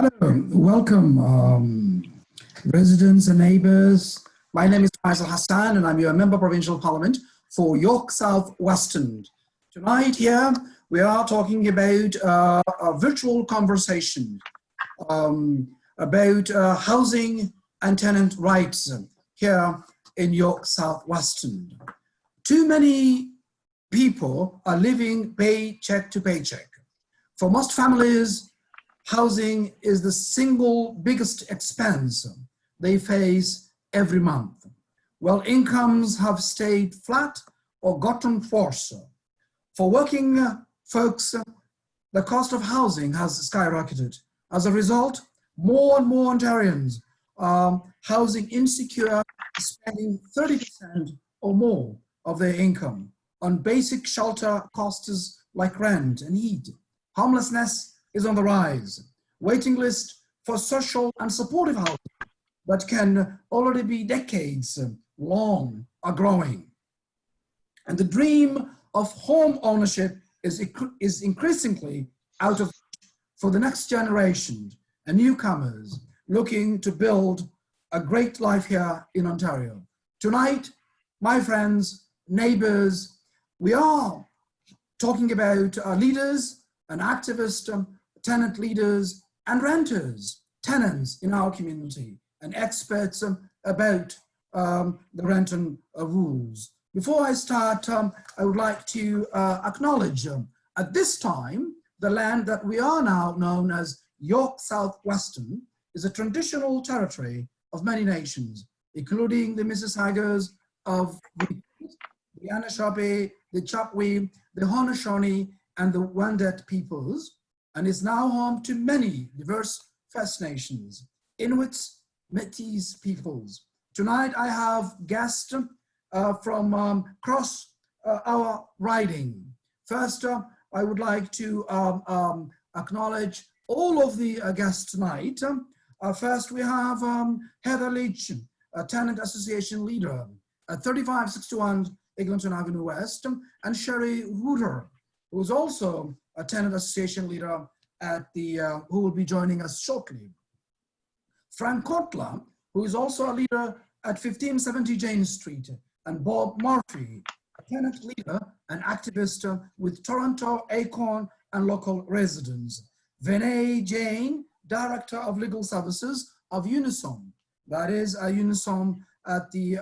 Hello, welcome residents and neighbours. My name is Faisal Hassan and I'm your Member of Provincial Parliament for York South Western. Tonight here we are talking about a virtual conversation about housing and tenant rights here in York South Western. Too many people are living paycheck to paycheck. For most families, housing is the single biggest expense they face every month. While incomes have stayed flat or gotten worse. For working folks, the cost of housing has skyrocketed. As a result, more and more Ontarians are housing insecure, spending 30% or more of their income on basic shelter costs like rent and heat. Homelessness is on the rise. Waiting list for social and supportive housing that can already be decades long are growing. And the dream of home ownership is increasingly out of reach for the next generation and newcomers looking to build a great life here in Ontario. Tonight, my friends, neighbors, we are talking about leaders and activists, tenant leaders and renters, tenants in our community, and experts about the renting rules. Before I start, I would like to acknowledge at this time, the land that we are now known as York South Western is a traditional territory of many nations, including the Mississaugas of the Anishinaabe, the Chapwe, the Haudenosaunee, and the Wendat peoples, and is now home to many diverse First Nations, Inuits, Métis peoples. Tonight I have guests from across our riding. First, I would like to acknowledge all of the guests tonight. First, we have Heather Leich, a Tenant Association leader at 3561 Eglinton Avenue West, and Sherry Reuter, who is also a Tenant Association leader at the, who will be joining us shortly. Frank Kotler, who is also a leader at 1570 James Street, and Bob Murphy, a tenant leader and activist with Toronto, Acorn, and local residents. Vinay Jain, Director of Legal Services of Unisom, that is a Unisom at the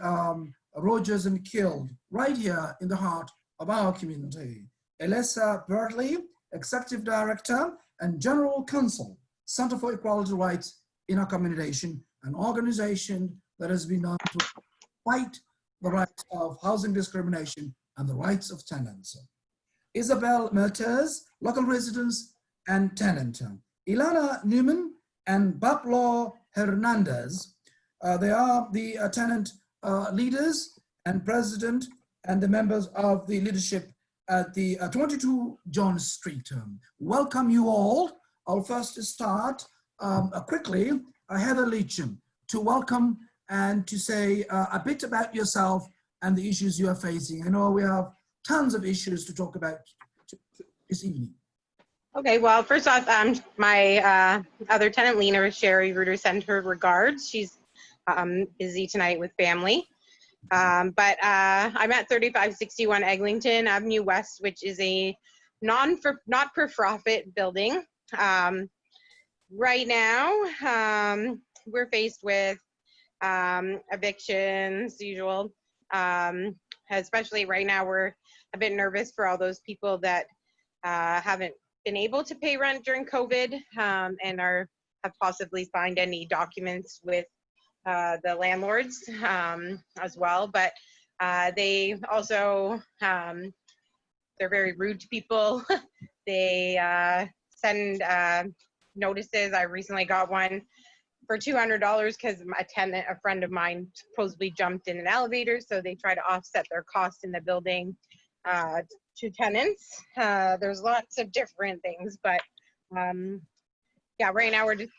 Rogers and Kill, right here in the heart of our community. Alyssa Brierley, Executive Director and General Counsel, Center for Equality Rights in Accommodation, an organization that has been known to fight the rights of housing discrimination and the rights of tenants. Isabel Mertes, local residents and tenant. Ilana Newman and Pablo Hernandez, they are the tenant leaders and president and the members of the leadership at the 22 John Street. Welcome you all. I'll first start quickly, Heather Leich, to welcome and to say a bit about yourself and the issues you are facing. I know we have tons of issues to talk about this evening. Okay, well, first off, my other tenant leader, Sherry Reuter, sent her regards. She's busy tonight with family. But I'm at 3561 Eglinton Avenue West, which is a not-for-profit building. Right now, we're faced with evictions, usual. Especially right now, we're a bit nervous for all those people that haven't been able to pay rent during COVID and have possibly signed any documents with the landlords as well, but they also, they're very rude to people. They send notices. I recently got one for $200 because a friend of mine supposedly jumped in an elevator, so they try to offset their costs in the building to tenants. There's lots of different things, but yeah, right now we're just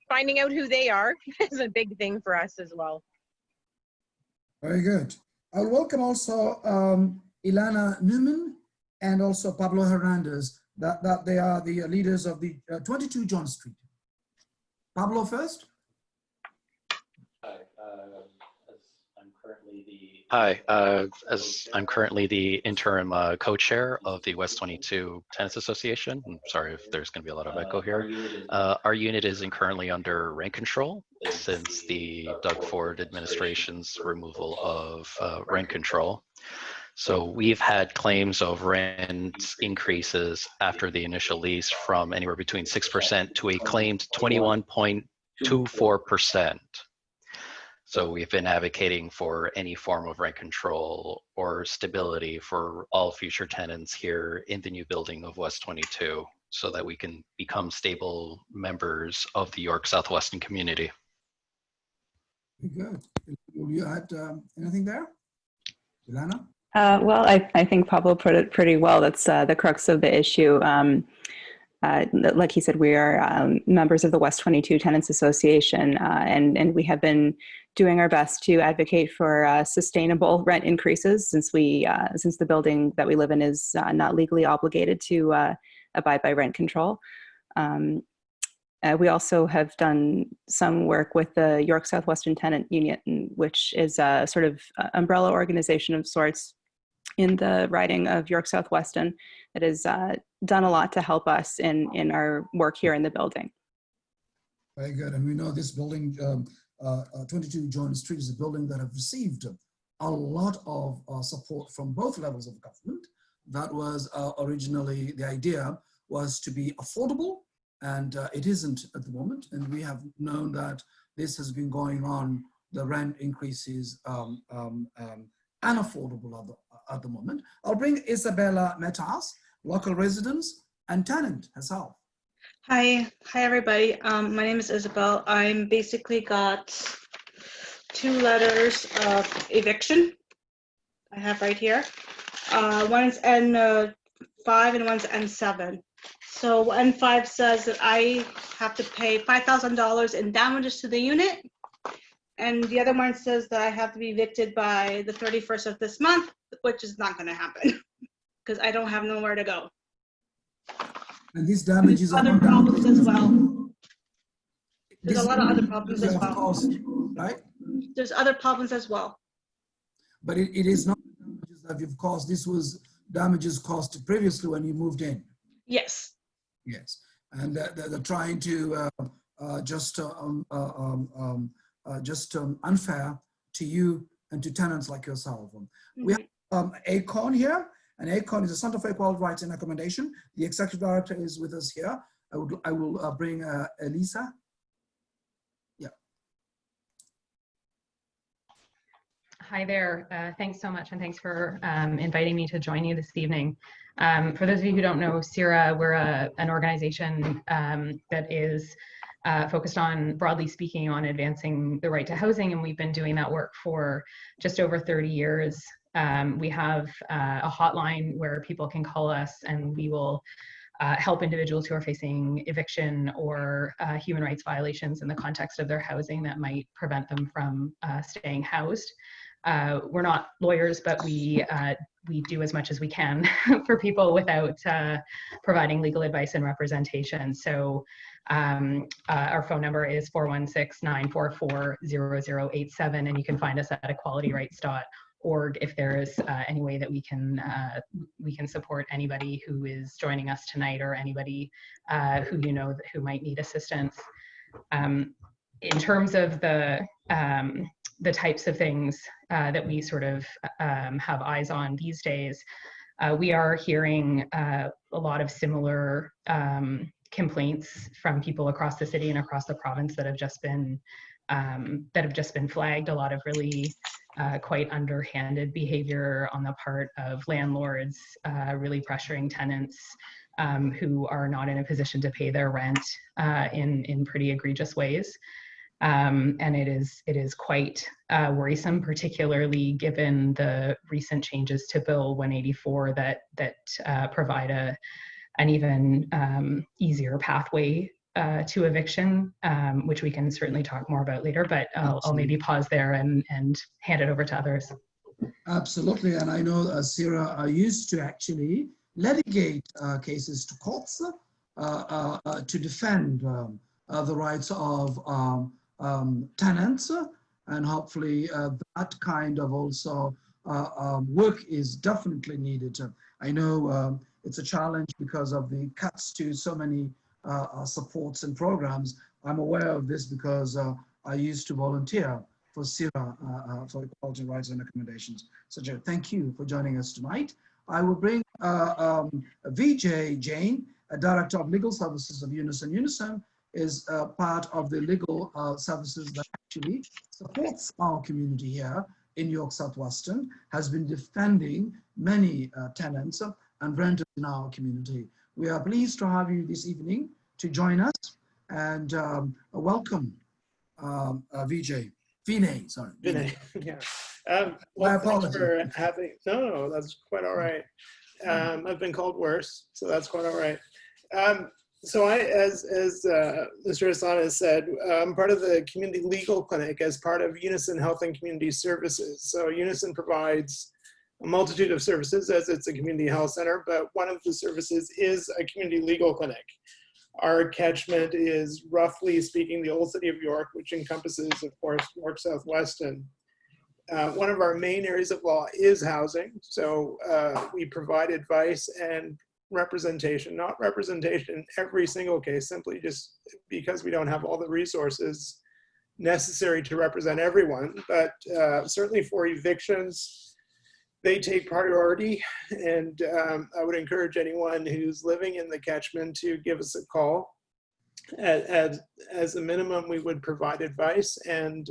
finding out who they are is a big thing for us as well. Very good. I'll welcome also Ilana Newman and also Pablo Hernandez, that they are the leaders of the 22 John Street. Pablo first. As I'm currently the interim co-chair of the West 22 Tenants Association. I'm sorry if there's going to be a lot of echo here. Our unit is currently under rent control since the Doug Ford administration's removal of rent control. So we've had claims of rent increases after the initial lease from anywhere between 6% to a claimed 21.24%. So we've been advocating for any form of rent control or stability for all future tenants here in the new building of West 22 so that we can become stable members of the York Southwestern community. Very good. Will you add anything there? Ilana? Well, I think Pablo put it pretty well. That's the crux of the issue. Like he said, we are members of the West 22 Tenants Association, and we have been doing our best to advocate for sustainable rent increases since the building that we live in is not legally obligated to abide by rent control. We also have done some work with the York Southwestern Tenant Union, which is a sort of umbrella organization of sorts in the riding of York Southwestern that has done a lot to help us in our work here in the building. Very good. And we know this building, 22 Joint Street, is a building that have received a lot of support from both levels of government. That was originally, the idea was to be affordable, and it isn't at the moment. And we have known that this has been going on, the rent increases unaffordable at the moment. I'll bring Isabella Metas, local residents and tenant herself. Hi everybody. My name is Isabel. I'm basically got 2 letters of eviction I have right here. One's N5 and one's N7. So N5 says that I have to pay $5,000 in damages to the unit. And the other one says that I have to be evicted by the 31st of this month, which is not going to happen because I don't have nowhere to go. And these damages are other problems as well. There's a lot of other problems as well. Cost, right? There's other problems as well. But it is not damages that you've caused. This was damages caused previously when you moved in. Yes. Yes, and they're trying to just unfair to you and to tenants like yourself. We have ACON here, and ACON is a Center for Equal Rights and Accommodation. The executive director is with us here. I will bring Alyssa. Yeah. Hi there. Thanks so much, and thanks for inviting me to join you this evening. For those of you who don't know CIRA, we're an organization that is focused on, broadly speaking, on advancing the right to housing, and we've been doing that work for just over 30 years. We have a hotline where people can call us, and we will help individuals who are facing eviction or human rights violations in the context of their housing that might prevent them from staying housed. We're not lawyers, but we do as much as we can for people without providing legal advice and representation. So our phone number is 416-944-0087, and you can find us at equalityrights.org if there is any way that we can support anybody who is joining us tonight or anybody who you know who might need assistance. In terms of the types of things that we sort of have eyes on these days, we are hearing a lot of similar complaints from people across the city and across the province that have just been flagged. A lot of really quite underhanded behavior on the part of landlords, really pressuring tenants who are not in a position to pay their rent in pretty egregious ways. And it is quite worrisome, particularly given the recent changes to Bill 184 that provide an even easier pathway to eviction, which we can certainly talk more about later. But I'll maybe pause there and hand it over to others. Absolutely, and I know CIRA used to actually litigate cases to courts to defend the rights of tenants, and hopefully that kind of also work is definitely needed. I know it's a challenge because of the cuts to so many supports and programs. I'm aware of this because I used to volunteer for CIRA, for Equality Rights and Accommodations. So Joe, thank you for joining us tonight. I will bring VJ Jain, a Director of Legal Services of Unison. Unison is part of the legal services that actually supports our community here in York Southwestern, has been defending many tenants and renters in our community. We are pleased to have you this evening to join us, and welcome, VJ. Vinay, sorry. Vinay, yeah. My Well, thanks apologies. for having, no, that's quite all right. I've been called worse, so that's quite all right. So as Mr. Hassan has said, I'm part of the Community Legal Clinic as part of Unison Health and Community Services. So Unison provides a multitude of services as it's a community health center, but one of the services is a community legal clinic. Our catchment is, roughly speaking, the old city of York, which encompasses, of course, York Southwestern. One of our main areas of law is housing. So we provide advice and representation, not representation in every single case, simply just because we don't have all the resources necessary to represent everyone. But certainly for evictions, they take priority, and I would encourage anyone who's living in the catchment to give us a call. As a minimum, we would provide advice, and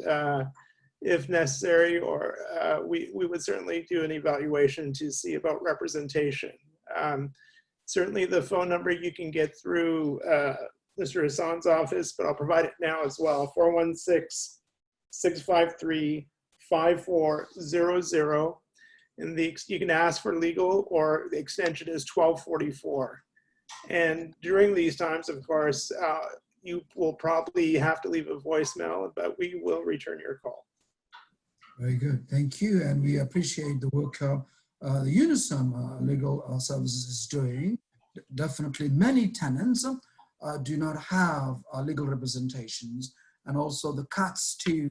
if necessary, or we would certainly do an evaluation to see about representation. Certainly the phone number you can get through Mr. Hassan's office, but I'll provide it now as well, 416-653-5400. And you can ask for legal, or the extension is 1244. And during these times, of course, you will probably have to leave a voicemail, but we will return your call. Very good, thank you. And we appreciate the work the Unison Legal Services is doing. Definitely many tenants do not have legal representations, and also the cuts to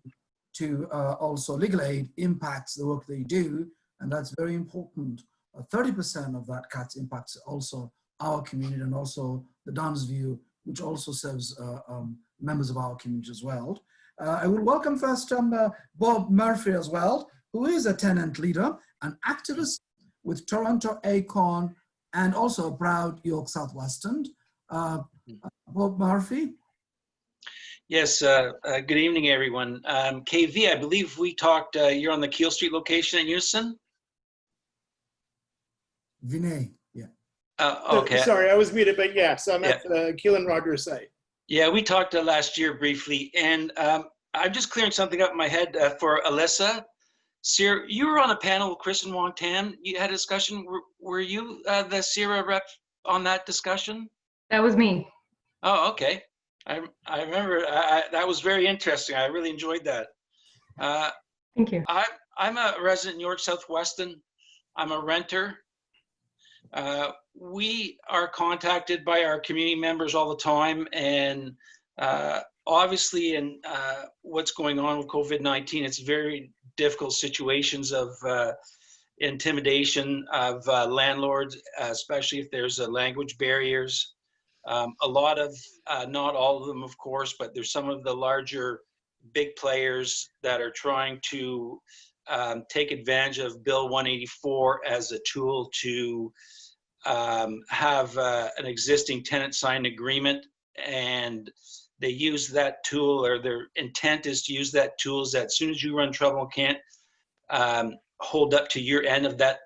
also legal aid impacts the work they do. And that's very important. 30% of that cut impacts also our community, and also the Downsview, which also serves members of our community as well. I will welcome first Bob Murphy as well, who is a tenant leader, an activist with Toronto Acorn, and also a proud York Southwestern. Bob Murphy. Yes, good evening, everyone. KV, I believe we talked, you're on the Keel Street location at Unison? Vinay, yeah. Okay. Sorry, I was muted, but yes, I'm at the Keel and Rogers site. Yeah, we talked last year briefly, and I'm just clearing something up in my head for Alyssa. Sierra, you were on a panel with Chris and Wong Tam. You had a discussion. Were you the Sierra rep on that discussion? That was me. Oh, okay. I remember that was very interesting. I really enjoyed that. Thank you. I'm a resident in York Southwestern. I'm a renter. We are contacted by our community members all the time, and obviously in what's going on with COVID-19, it's very difficult situations of intimidation of landlords, especially if there's language barriers. A lot of, not all of them, of course, but there's some of the larger big players that are trying to take advantage of Bill 184 as a tool to have an existing tenant signed agreement, and they use that tool, or their intent is to use that tool as that as soon as you run trouble and can't hold up to your end of that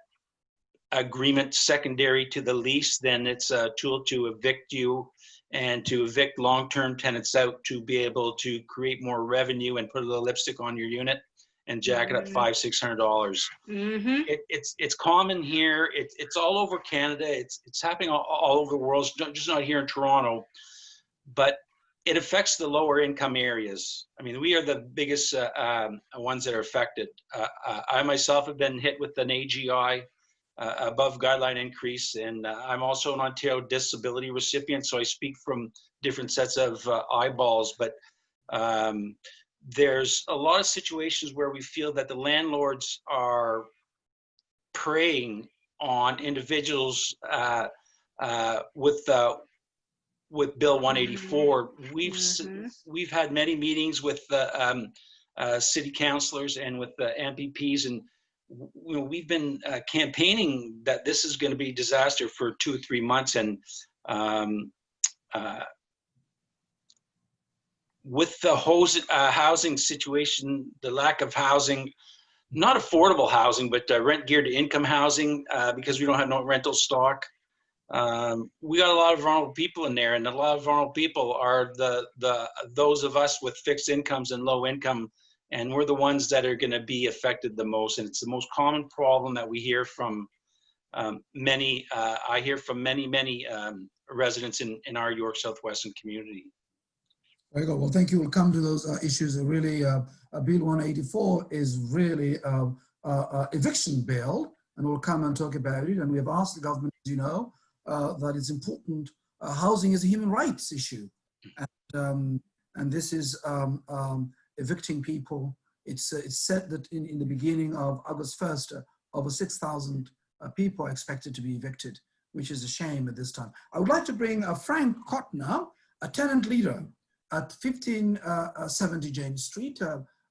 agreement secondary to the lease, then it's a tool to evict you and to evict long-term tenants out to be able to create more revenue and put a little lipstick on your unit and jack it up $500-600. It's common here. It's all over Canada. It's happening all over the world. It's just not here in Toronto, but it affects the lower income areas. I mean, we are the biggest ones that are affected. I myself have been hit with an AGI above guideline increase. And I'm also an Ontario disability recipient, so I speak from different sets of eyeballs. But there's a lot of situations where we feel that the landlords are preying on individuals with Bill 184. We've had many meetings with city councilors and with the MPPs, and we've been campaigning that this is going to be a disaster for 2 or 3 months. And with the housing situation, the lack of housing, not affordable housing, but rent geared to income housing, because we don't have no rental stock. We got a lot of vulnerable people in there, and a lot of vulnerable people are those of us with fixed incomes and low income, and we're the ones that are going to be affected the most. And it's the most common problem that we hear from many. I hear from many residents in our York Southwestern community. Very good. Well, thank you. We'll come to those issues. Really, Bill 184 is really eviction bill, and we'll come and talk about it. And we have asked the government, as you know, that it's important. Housing is a human rights issue, and this is evicting people. It's said that in the beginning of August 1st, over 6,000 people are expected to be evicted, which is a shame at this time. I would like to bring Frank Cotner, a tenant leader at 1570 James Street.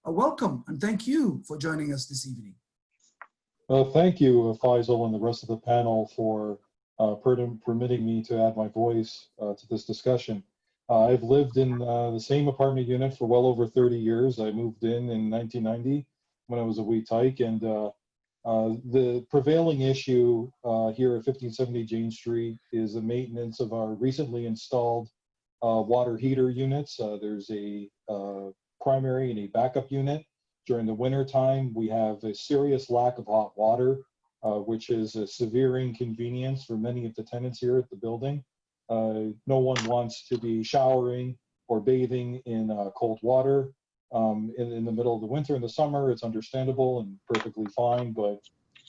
Welcome and thank you for joining us this evening. Thank you, Faisal, and the rest of the panel for permitting me to add my voice to this discussion. I've lived in the same apartment unit for well over 30 years. I moved in 1990 when I was a wee tyke, and the prevailing issue here at 1570 James Street is the maintenance of our recently installed water heater units. There's a primary and a backup unit. During the winter time, we have a serious lack of hot water, which is a severe inconvenience for many of the tenants here at the building. No one wants to be showering or bathing in cold water in the middle of the winter. In the summer, it's understandable and perfectly fine, but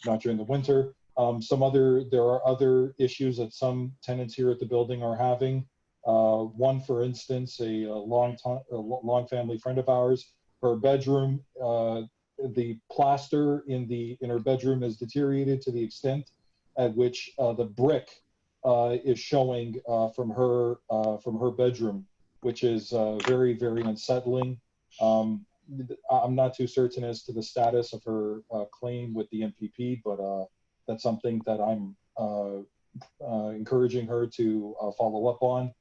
not during the winter. There are other issues that some tenants here at the building are having. One, for instance, a long family friend of ours, her bedroom, the plaster in her bedroom is deteriorated to the extent at which the brick is showing from her bedroom, which is very, very unsettling. I'm not too certain as to the status of her claim with the MPP, but that's something that I'm encouraging her to follow up on.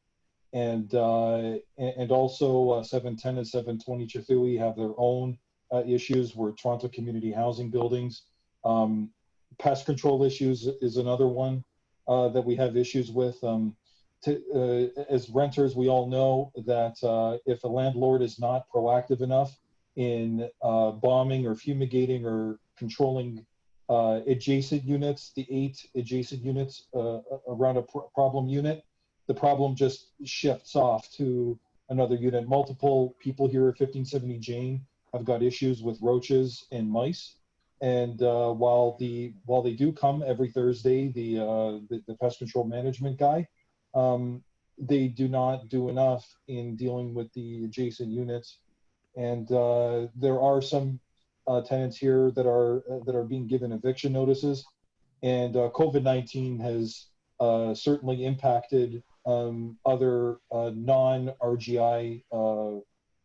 And also 710 and 720 Chithui have their own issues. We're Toronto community housing buildings. Pest control issues is another one that we have issues with. As renters, we all know that if a landlord is not proactive enough in bombing or fumigating or controlling adjacent units, the 8 adjacent units around a problem unit, the problem just shifts off to another unit. Multiple people here at 1570 Jane have got issues with roaches and mice. And while they do come every Thursday, the pest control management guy, they do not do enough in dealing with the adjacent units. And there are some tenants here that are being given eviction notices. And COVID-19 has certainly impacted other non-RGI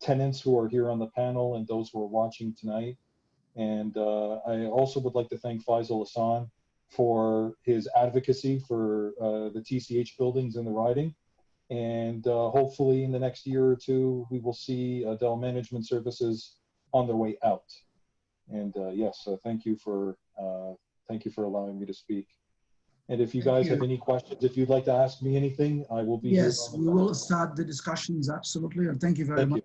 tenants who are here on the panel and those who are watching tonight. And I also would like to thank Faisal Hassan for his advocacy for the TCH buildings in the riding. And hopefully in the next year or two, we will see Dell Management Services on their way out. And yes, thank you for allowing me to speak. And if you guys have any questions, if you'd like to ask me anything, I will be here. Yes, we will start the discussions, absolutely. And thank you very much.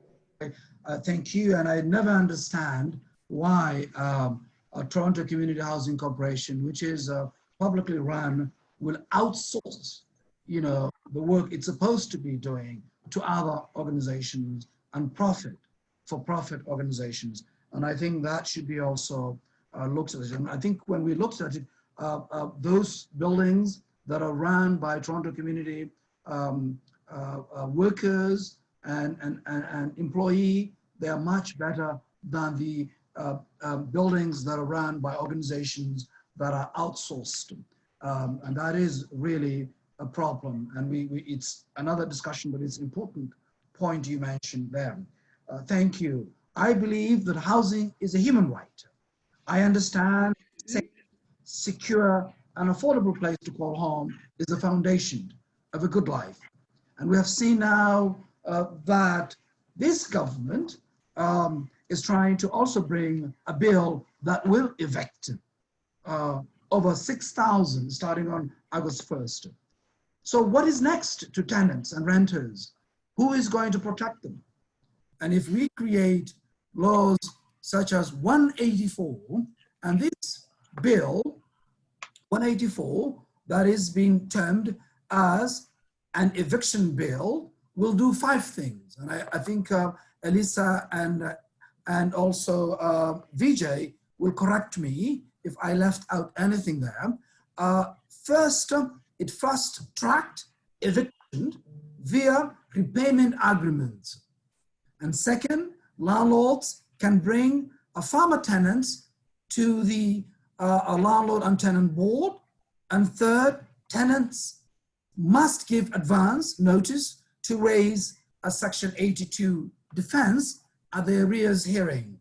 Thank you. And I never understand why Toronto Community Housing Corporation, which is publicly run, will outsource, the work it's supposed to be doing to other organizations and for-profit organizations. And I think that should be also looked at. And I think when we looked at it, those buildings that are run by Toronto community workers and employee, they are much better than the buildings that are run by organizations that are outsourced. And that is really a problem. And it's another discussion, but it's an important point you mentioned there. Thank you. I believe that housing is a human right. I understand safe, secure, and affordable place to call home is the foundation of a good life. And we have seen now that this government is trying to also bring a bill that will evict over 6,000 starting on August 1st. So what is next to tenants and renters? Who is going to protect them? And if we create laws such as 184, and this bill, 184, that is being termed as an eviction bill, will do 5 things. And I think Alyssa and also Vijay will correct me if I left out anything there. First, it fast-tracked eviction via repayment agreements. And second, landlords can bring a farmer tenants to the a landlord and tenant board. And third, tenants must give advance notice to raise a Section 82 defense at the arrears hearing.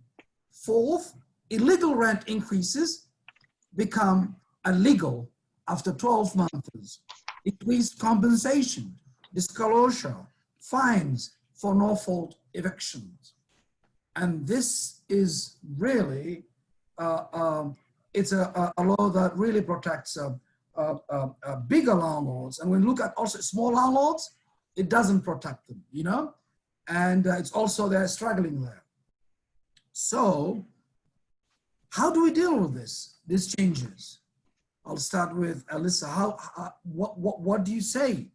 Fourth, illegal rent increases become illegal after 12 months. Increased compensation, disclosure, fines for no-fault evictions. And this is really, it's a law that really protects bigger landlords. And when we look at also small landlords, it doesn't protect them, you know? And it's also, they're struggling there. So how do we deal with this, these changes? I'll start with Alyssa. What do you say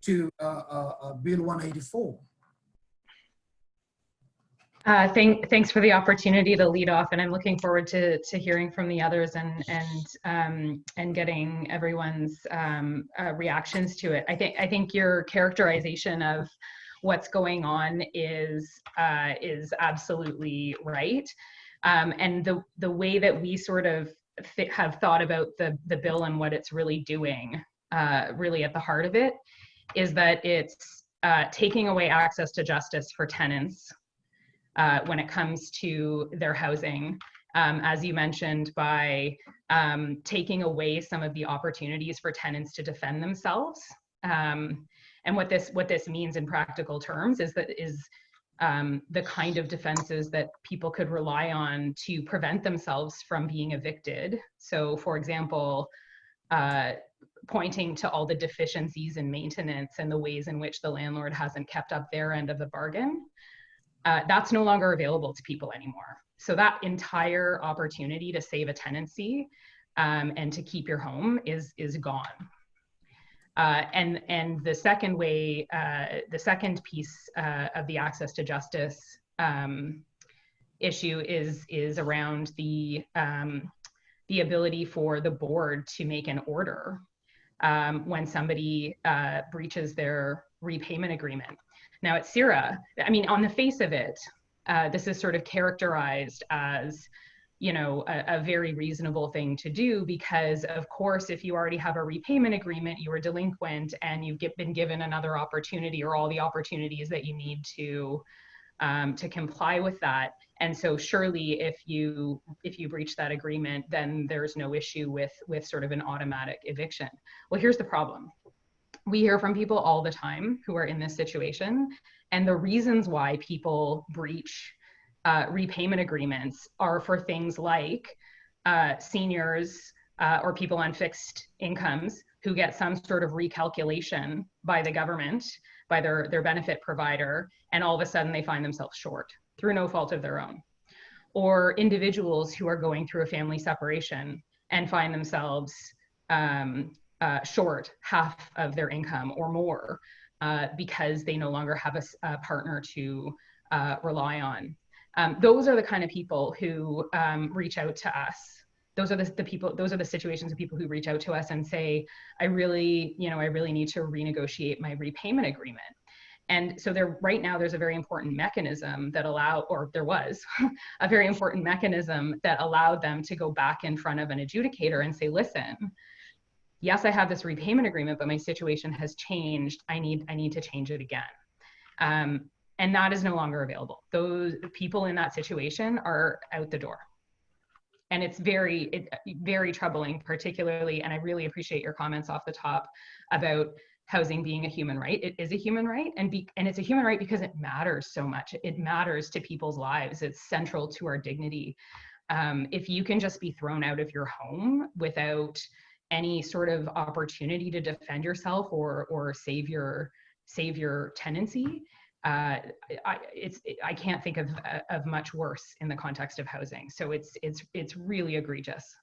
to Bill 184? Thanks for the opportunity to lead off, and I'm looking forward to hearing from the others and getting everyone's reactions to it. I think your characterization of what's going on is absolutely right, and the way that we sort of have thought about the bill and what it's really doing, really at the heart of it, is that it's taking away access to justice for tenants when it comes to their housing, as you mentioned, by taking away some of the opportunities for tenants to defend themselves. And what this means in practical terms is the kind of defenses that people could rely on to prevent themselves from being evicted. So, for example, pointing to all the deficiencies in maintenance and the ways in which the landlord hasn't kept up their end of the bargain. That's no longer available to people anymore. So that entire opportunity to save a tenancy and to keep your home is gone. And the second way, the second piece of the access to justice issue is around the ability for the board to make an order when somebody breaches their repayment agreement. Now at CIRA, I mean, on the face of it, this is sort of characterized as, you know, a very reasonable thing to do, because of course, if you already have a repayment agreement, you are delinquent and you've been given another opportunity or all the opportunities that you need to comply with that. And so surely if you breach that agreement, then there's no issue with sort of an automatic eviction. Well, here's the problem. We hear from people all the time who are in this situation, and the reasons why people breach repayment agreements are for things like seniors or people on fixed incomes who get some sort of recalculation by the government, by their benefit provider, and all of a sudden they find themselves short through no fault of their own. Or individuals who are going through a family separation and find themselves short half of their income or more because they no longer have a partner to rely on. Those are the kind of people who reach out to us those are the people, those are the situations of people who reach out to us and say, I really need to renegotiate my repayment agreement. And so right now there's a very important mechanism that there was a very important mechanism that allowed them to go back in front of an adjudicator and say, listen, yes, I have this repayment agreement, but my situation has changed. I need to change it again. And that is no longer available. Those people in that situation are out the door. And it's very troubling, particularly, and I really appreciate your comments off the top about housing being a human right. It is a human right, and it's a human right because it matters so much. It matters to people's lives. It's central to our dignity. If you can just be thrown out of your home without any sort of opportunity to defend yourself or save your tenancy, I can't think of much worse in the context of housing. So it's really egregious.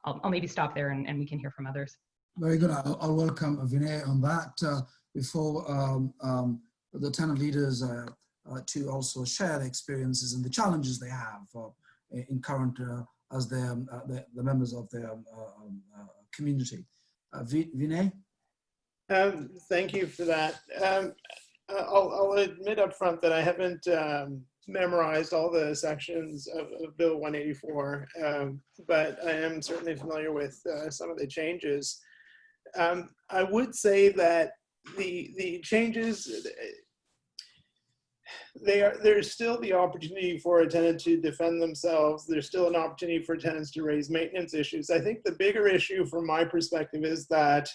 I'll maybe stop there and we can hear from others. Very good. I'll welcome Vinay on that before the tenant leaders to also share their experiences and the challenges they have in current as the members of their community. Vinay? Thank you for that. I'll admit up front that I haven't memorized all the sections of Bill 184, but I am certainly familiar with some of the changes. I would say that the changes, there's still the opportunity for a tenant to defend themselves. There's still an opportunity for tenants to raise maintenance issues. I think the bigger issue from my perspective is that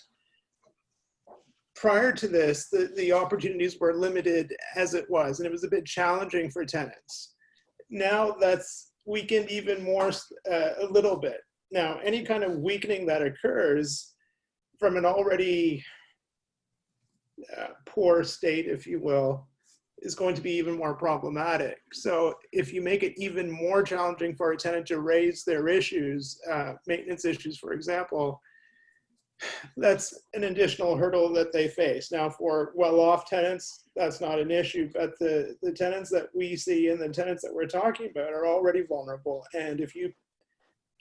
prior to this, the opportunities were limited as it was, and it was a bit challenging for tenants. Now that's weakened even more, a little bit. Now, any kind of weakening that occurs from an already poor state, if you will, is going to be even more problematic. So if you make it even more challenging for a tenant to raise their issues, maintenance issues, for example, that's an additional hurdle that they face. Now, for well-off tenants, that's not an issue, but the tenants that we see and the tenants that we're talking about are already vulnerable. And if you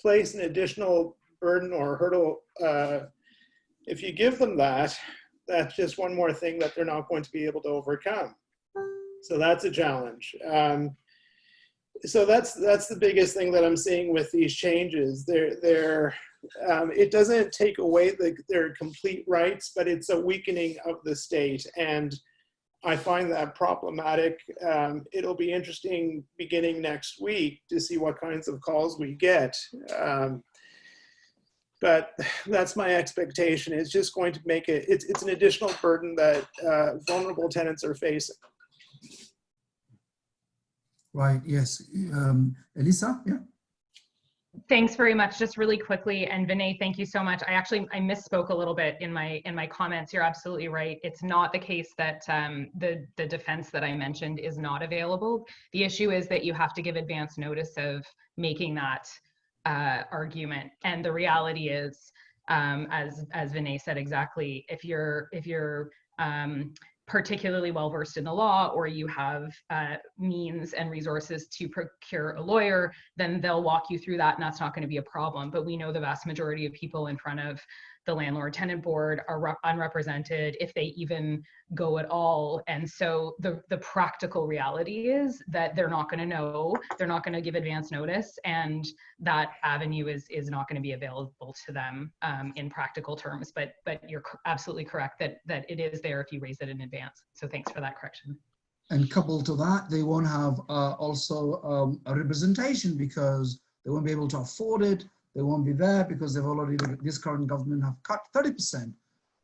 place an additional burden or hurdle, if you give them that, that's just one more thing that they're not going to be able to overcome. So that's a challenge. So that's the biggest thing that I'm seeing with these changes. It doesn't take away their complete rights, but it's a weakening of the state. And I find that problematic. It'll be interesting beginning next week to see what kinds of calls we get. But that's my expectation. It's just going to make it, it's an additional burden that vulnerable tenants are facing. Right, yes. Alyssa, yeah? Thanks very much. Just really quickly, and Vinay, thank you so much. I misspoke a little bit in my comments. You're absolutely right. It's not the case that the defense that I mentioned is not available. The issue is that you have to give advance notice of making that argument. And the reality is, as Vinay said exactly, if you're particularly well-versed in the law, or you have means and resources to procure a lawyer, then they'll walk you through that, and that's not going to be a problem. But we know the vast majority of people in front of the landlord-tenant board are unrepresented, if they even go at all. And so the practical reality is that they're not going to know, they're not going to give advance notice, and that avenue is not going to be available to them in practical terms. But you're absolutely correct that it is there if you raise it in advance. So thanks for that correction. And coupled to that, they won't have also a representation because they won't be able to afford it. They won't be there because they've already, this current government have cut 30%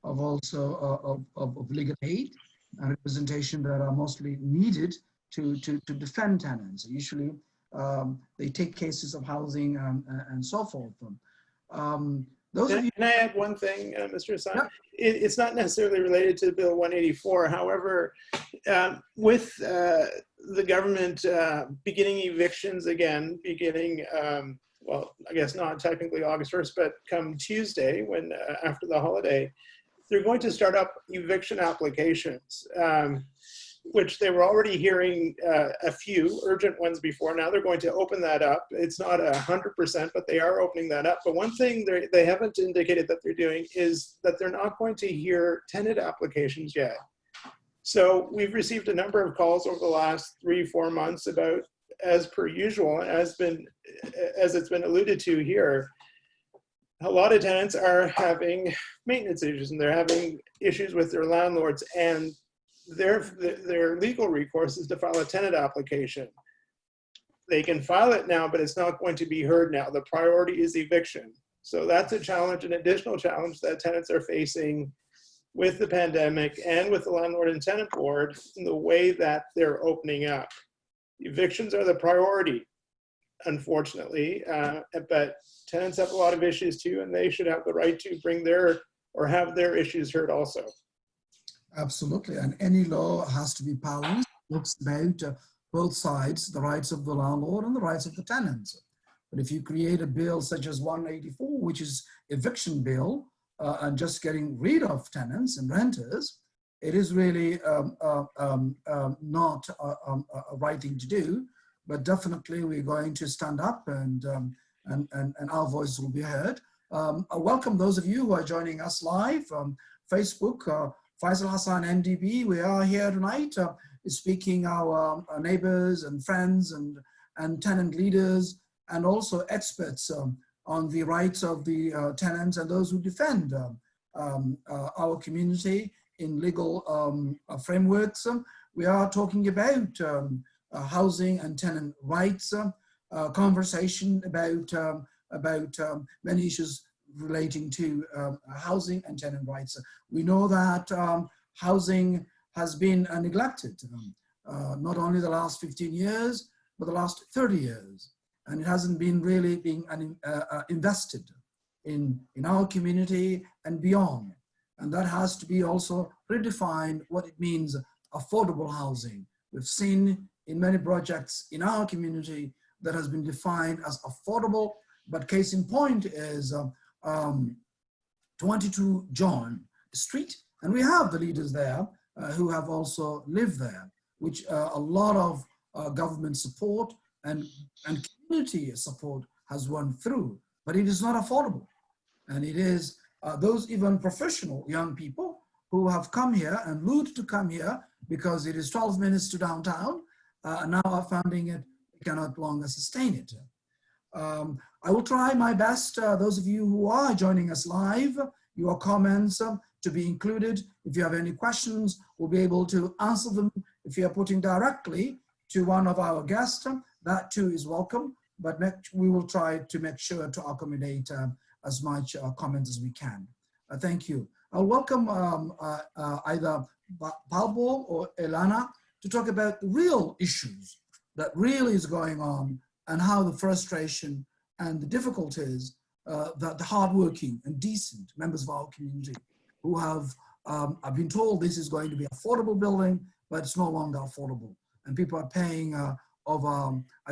of also of legal aid and representation that are mostly needed to defend tenants. Usually they take cases of housing and so forth. Can I add one thing, Mr. Hassan? Yeah. It's not necessarily related to Bill 184. However, with the government beginning evictions again, well, I guess not technically August 1st, but come Tuesday, when after the holiday, they're going to start up eviction applications. which they were already hearing a few urgent ones before. Now they're going to open that up. It's not 100%, but they are opening that up. But one thing they haven't indicated that they're doing is that they're not going to hear tenant applications yet. So we've received a number of calls over the last 3-4 months about, as per usual, as it's been alluded to here, a lot of tenants are having maintenance issues and they're having issues with their landlords, and their legal recourse is to file a tenant application. They can file it now, but it's not going to be heard now. The priority is eviction. So that's a challenge, an additional challenge that tenants are facing with the pandemic and with the landlord and tenant board in the way that they're opening up. Evictions are the priority, unfortunately, but tenants have a lot of issues too, and they should have the right to bring have their issues heard also. Absolutely, and any law has to be balanced. Looks about both sides, the rights of the landlord and the rights of the tenants. But if you create a bill such as 184, which is eviction bill, and just getting rid of tenants and renters, it is really not a right thing to do. But definitely we're going to stand up and our voice will be heard. I welcome those of you who are joining us live from Facebook. Faisal Hassan, MDB, we are here tonight speaking our neighbors and friends and tenant leaders and experts on the rights of the tenants and those who defend our community in legal frameworks. We are talking about housing and tenant rights, conversation about many issues relating to housing and tenant rights. We know that housing has been neglected, not only the last 15 years, but the last 30 years. And it hasn't been really being invested in our community and beyond. And that has to be also redefined what it means affordable housing. We've seen in many projects in our community that has been defined as affordable, but case in point is 22 John Street. And we have the leaders there who have also lived there, which a lot of government support and community support has run through, but it is not affordable. And it is those even professional young people who have come here and moved to come here because it is 12 minutes to downtown, now are finding it cannot longer sustain it. I will try my best, those of you who are joining us live, your comments to be included. If you have any questions, we'll be able to answer them. If you are putting directly to one of our guests, that too is welcome, but we will try to make sure to accommodate as much comments as we can. Thank you. I'll welcome either Pablo or Ilana to talk about the real issues that really is going on and how the frustration and the difficulties that the hardworking and decent members of our community who have been told this is going to be affordable building, but it's no longer affordable. And people are paying I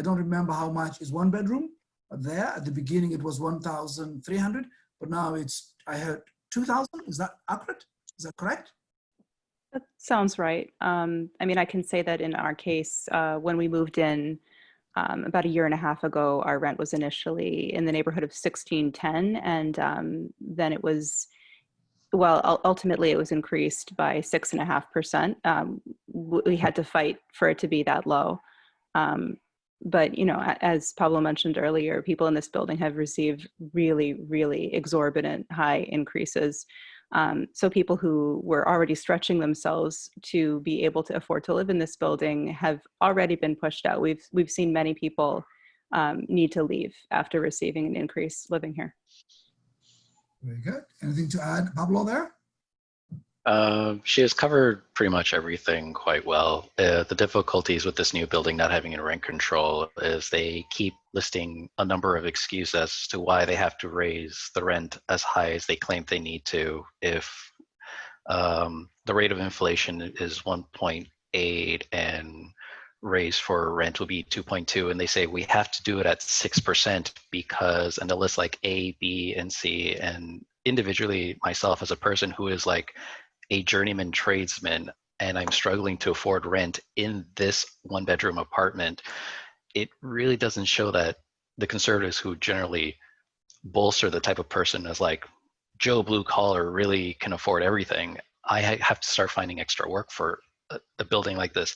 don't remember how much is one bedroom there. At the beginning it was 1,300, but now it's, I heard 2,000. Is that accurate? Is that correct? That sounds right. I mean, I can say that in our case, when we moved in about 1.5 years ago, our rent was initially in the neighborhood of $1,610, and then it was, well, ultimately it was increased by 6.5%. We had to fight for it to be that low. But, you know, as Pablo mentioned earlier, people in this building have received really, really exorbitant high increases. So people who were already stretching themselves to be able to afford to live in this building have already been pushed out. We've seen many people need to leave after receiving an increase living here. Very good. Anything to add, Pablo, there? She has covered pretty much everything quite well. The difficulties with this new building not having a rent control is they keep listing a number of excuses as to why they have to raise the rent as high as they claim they need to if the rate of inflation is 1.8 and raise for rent will be 2.2, and they say we have to do it at 6% because, and they list like A, B, and C, and individually myself as a person who is like a journeyman tradesman, and I'm struggling to afford rent in this one-bedroom apartment, it really doesn't show that the conservatives, who generally bolster the type of person as like Joe Blue Collar really can afford everything, I have to start finding extra work for a building like this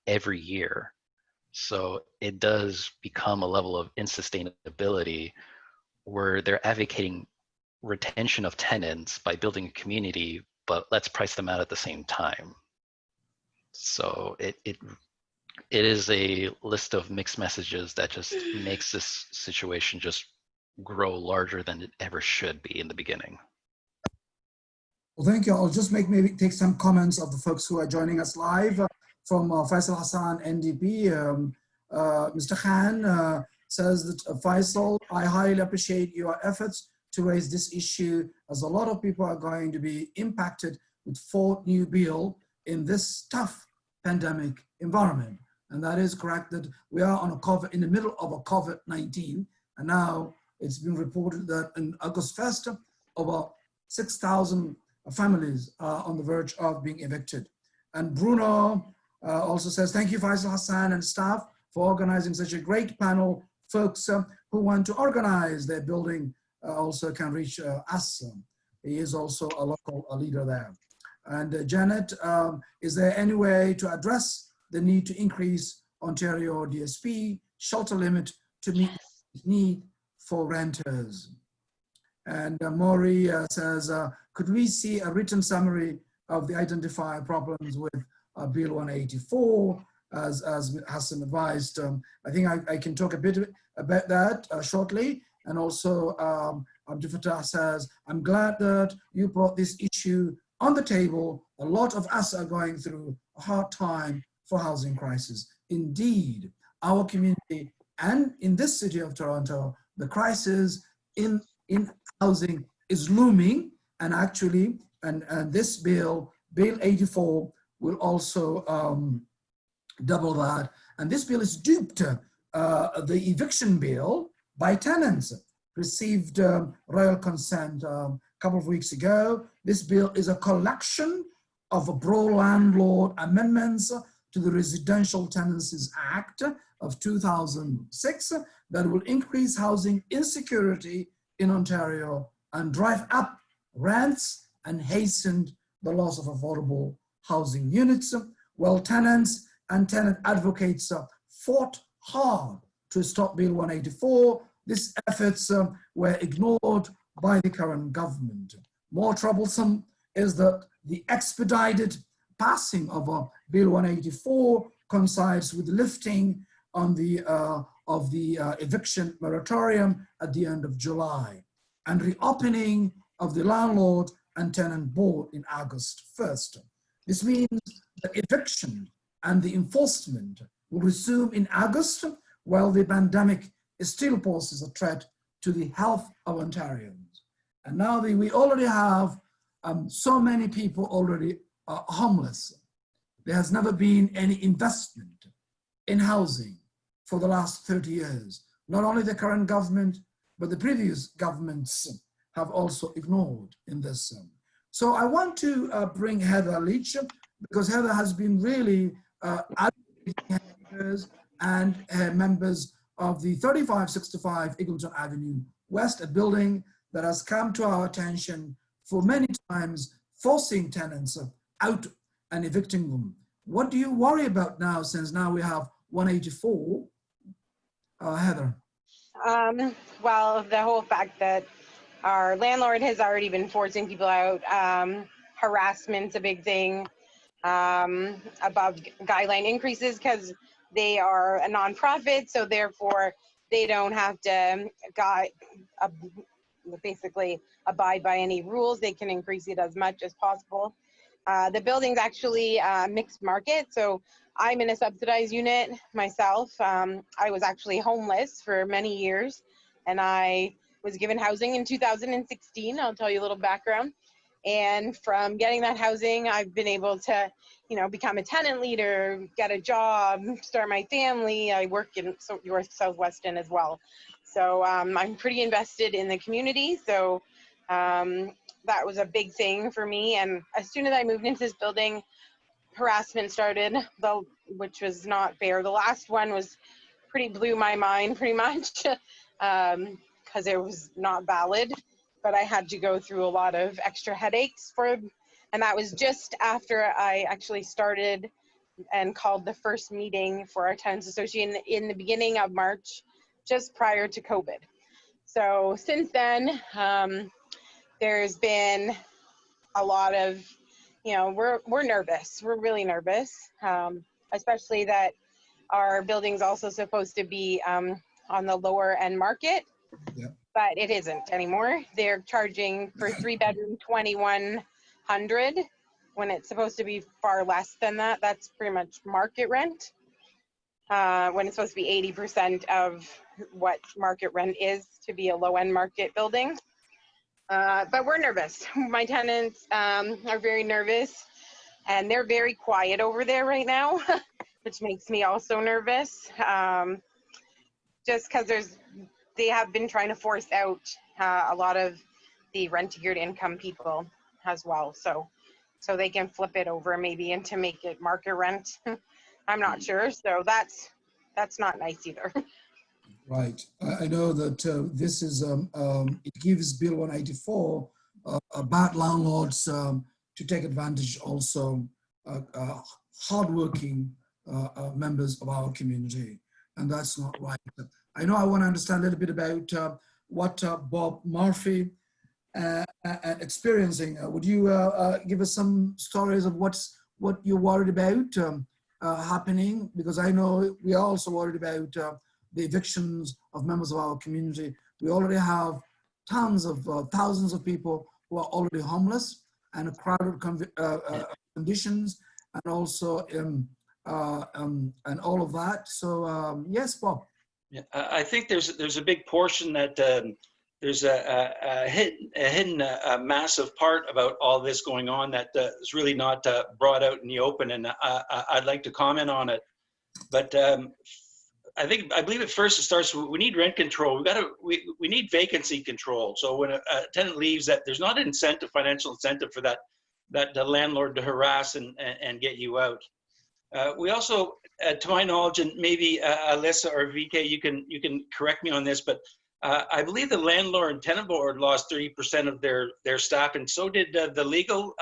every year. So it does become a level of insustainability where they're advocating retention of tenants by building a community, but let's price them out at the same time. So it is a list of mixed messages that just makes this situation just grow larger than it ever should be in the beginning. Well, thank you. I'll just maybe take some comments of the folks who are joining us live from Faisal Hassan, NDP. Mr. Khan says that, Faisal, I highly appreciate your efforts to raise this issue, as a lot of people are going to be impacted with 4 new bills in this tough pandemic environment. And that is correct, that we are on a COVID, in the middle of a COVID-19, and now it's been reported that in August 1st, over 6,000 families are on the verge of being evicted. And Bruno also says, thank you, Faisal Hassan and staff, for organizing such a great panel. Folks who want to organize their building also can reach us. He is also a local leader there. And Janet, is there any way to address the need to increase Ontario DSP shelter limit to meet the need for renters? And Maury says, could we see a written summary of the identified problems with Bill 184, as Hassan advised? I think I can talk a bit about that shortly. And also, Abdul Fattah says, I'm glad that you brought this issue on the table. A lot of us are going through a hard time for housing crisis. Indeed, our community and in this city of Toronto, the crisis in housing is looming, and actually, and this bill, Bill 84, will also double that. And this bill is duped. The eviction bill by tenants received royal consent a couple of weeks ago. This bill is a collection of pro-landlord amendments to the Residential Tenancies Act of 2006 that will increase housing insecurity in Ontario and drive up rents and hasten the loss of affordable housing units. Well, tenants and tenant advocates fought hard to stop Bill 184. These efforts were ignored by the current government. More troublesome is that the expedited passing of Bill 184 coincides with the lifting on of the eviction moratorium at the end of July and reopening of the landlord and tenant board in August 1st. This means that eviction and the enforcement will resume in August, while the pandemic still poses a threat to the health of Ontarians. And now we already have so many people already homeless. There has never been any investment in housing for the last 30 years. Not only the current government, but the previous governments have also ignored in this. So I want to bring Heather Leich, because Heather has been really advocating and members of the 3565 Eagleton Avenue West, a building that has come to our attention for many times, forcing tenants out and evicting them. What do you worry about now, since now we have 184? Heather. Well, the whole fact that our landlord has already been forcing people out, harassment's a big thing, above guideline increases because they are a nonprofit, so therefore they don't have to basically abide by any rules. They can increase it as much as possible. The building's actually mixed market, so I'm in a subsidized unit myself. I was actually homeless for many years, and I was given housing in 2016. I'll tell you a little background. And from getting that housing, I've been able to, become a tenant leader, get a job, start my family. I work in North Southwestern as well. So I'm pretty invested in the community. So that was a big thing for me. And as soon as I moved into this building, harassment started, though, which was not fair. The last one was blew my mind pretty much, because it was not valid, but I had to go through a lot of extra headaches and that was just after I actually started and called the first meeting for our tenants association in the beginning of March, just prior to COVID. So since then, there's been a lot of, we're nervous. We're really nervous, especially that our building's also supposed to be on the lower end market, but it isn't anymore. They're charging for 3-bedroom 2,100 when it's supposed to be far less than that. That's pretty much market rent, when it's supposed to be 80% of what market rent is to be a low end market building. But we're nervous. My tenants are very nervous, and they're very quiet over there right now, which makes me also nervous. Just because they have been trying to force out a lot of the rent-to-geared income people as well, so they can flip it over maybe into make it market rent. I'm not sure, so that's not nice either. Right. I know that this is, it gives Bill 184 bad landlords to take advantage also hardworking members of our community, and that's not right. I know I want to understand a little bit about what Bob Murphy experiencing. Would you give us some stories of what you're worried about happening? Because I know we are also worried about the evictions of members of our community. We already have tons of thousands of people who are already homeless and crowded conditions, and also and all of that. So yes, Bob. Yeah, I think there's a big portion that there's a hidden massive part about all this going on that is really not brought out in the open, and I'd like to comment on it. But I believe at first it starts. We need rent control. We need vacancy control. So when a tenant leaves, that there's not an incentive, financial incentive for that the landlord to harass and get you out. We also, to my knowledge, and maybe Alyssa or VK, you can correct me on this, but I believe the landlord and tenant board lost 30% of their staff, and so did the legal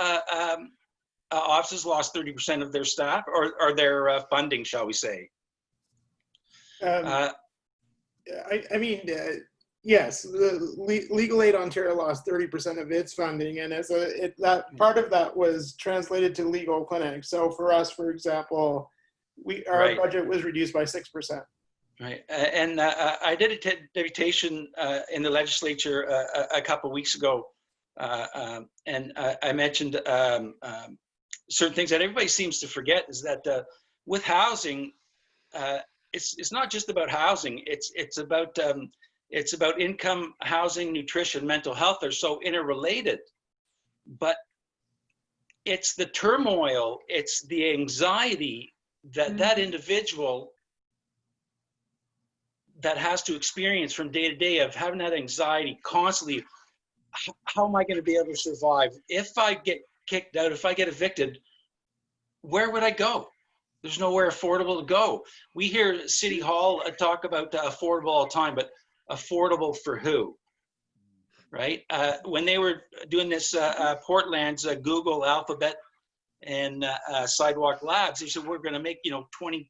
offices lost 30% of their staff, or their funding, shall we say. I mean, yes, the Legal Aid Ontario lost 30% of its funding, and that part of that was translated to legal clinics. So for us, for example, our budget was reduced by 6%. Right, and I did a deputation in the legislature a couple of weeks ago, and I mentioned certain things that everybody seems to forget is that with housing, it's not just about housing. It's about income, housing, nutrition, mental health. They're so interrelated, but it's the turmoil, it's the anxiety that that individual that has to experience from day to day of having that anxiety constantly. How am I going to be able to survive? If I get kicked out, if I get evicted, where would I go? There's nowhere affordable to go. We hear City Hall talk about affordable all the time, but affordable for who? Right? When they were doing this Portland's Google, Alphabet, and Sidewalk Labs, they said we're going to make 22%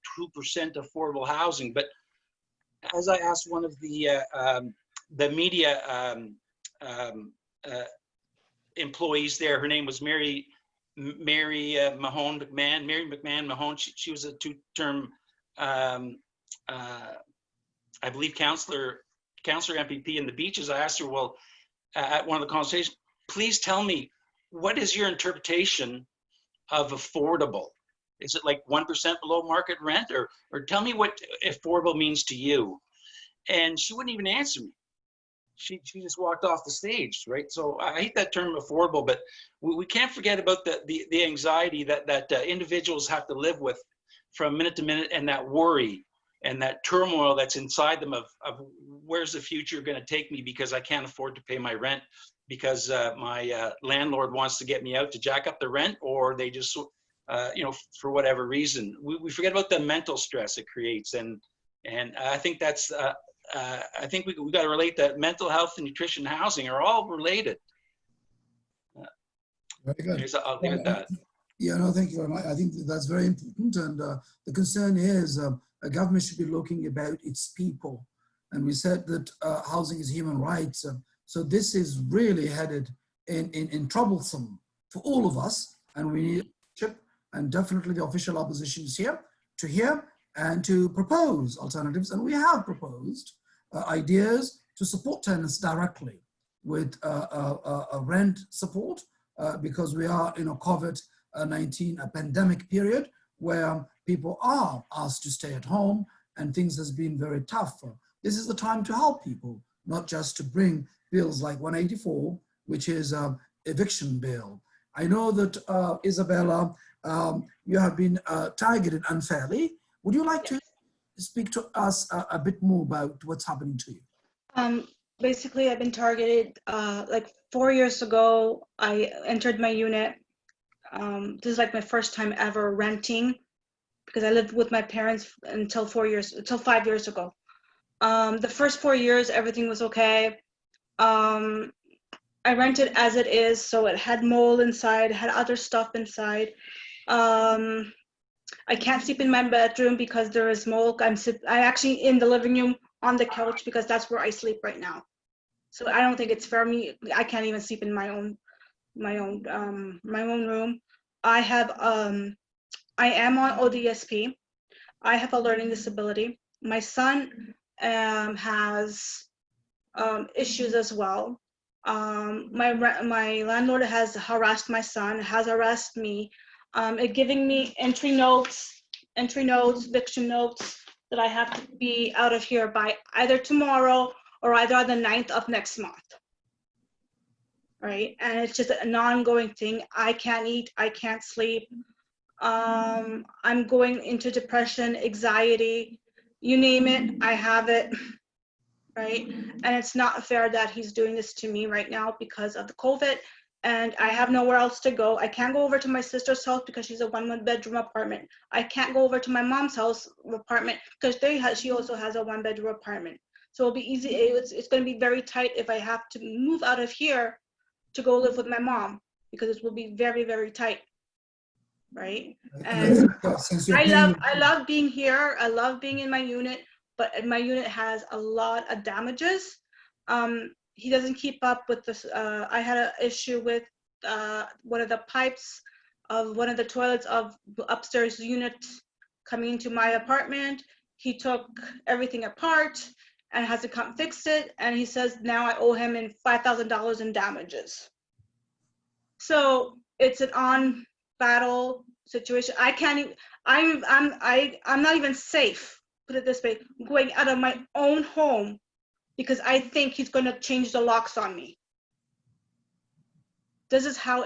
affordable housing. But as I asked one of the media employees there, her name was Mary Mahone McMahon. Mary McMahon Mahone. She was a two-term, I believe, counselor MPP in the Beaches. I asked her, well, at one of the conversations, please tell me, what is your interpretation of affordable? Is it like 1% below market rent, or tell me what affordable means to you? And she wouldn't even answer me. She just walked off the stage, right? So I hate that term affordable, but we can't forget about the anxiety that individuals have to live with from minute to minute, and that worry and that turmoil that's inside them of where's the future going to take me because I can't afford to pay my rent because my landlord wants to get me out to jack up the rent, or they just for whatever reason. We forget about the mental stress it creates, and I think that's I think we got to relate that mental health and nutrition, and housing are all related. Very good. I'll leave it at that. Yeah, no, thank you very much. I think that's very important. And the concern is a government should be looking about its people. And we said that housing is human rights. So this is really headed in troublesome for all of us. And we need leadership, and definitely the official opposition is here to hear and to propose alternatives. And we have proposed ideas to support tenants directly with a rent support because we are in a COVID-19 pandemic period where people are asked to stay at home and things has been very tough. This is the time to help people, not just to bring bills like 184, which is eviction bill. I know that Isabella, you have been targeted unfairly. Would you like to speak to us a bit more about what's happening to you? Basically, I've been targeted like 4 years ago. I entered my unit. This is like my first time ever renting because I lived with my parents until 5 years ago. The first 4 years, everything was okay. I rented as it is, so it had mold inside, had other stuff inside. I can't sleep in my bedroom because there is mold. I'm actually in the living room on the couch because that's where I sleep right now. So I don't think it's fair. I can't even sleep in my own room. I am on ODSP. I have a learning disability. My son has issues as well. My landlord has harassed my son, has harassed me, giving me entry notes, eviction notes that I have to be out of here by either tomorrow or either the 9th of next month. Right? And it's just an ongoing thing. I can't eat, I can't sleep. I'm going into depression, anxiety, you name it, I have it. Right? And it's not fair that he's doing this to me right now because of the COVID, and I have nowhere else to go. I can't go over to my sister's house because she's a one-bedroom apartment. I can't go over to my mom's house apartment because she also has a one-bedroom apartment. So it'll be easy. It's going to be very tight if I have to move out of here to go live with my mom because it will be very, very tight. Right? And I love being here. I love being in my unit. But my unit has a lot of damages. He doesn't keep up with this. I had an issue with one of the pipes of one of the toilets of the upstairs unit coming into my apartment. He took everything apart and has to come fix it. And he says now I owe him in $5,000 in damages. So it's an on battle situation. I can't even, I'm not even safe. Put it this way, going out of my own home because I think he's going to change the locks on me. This is how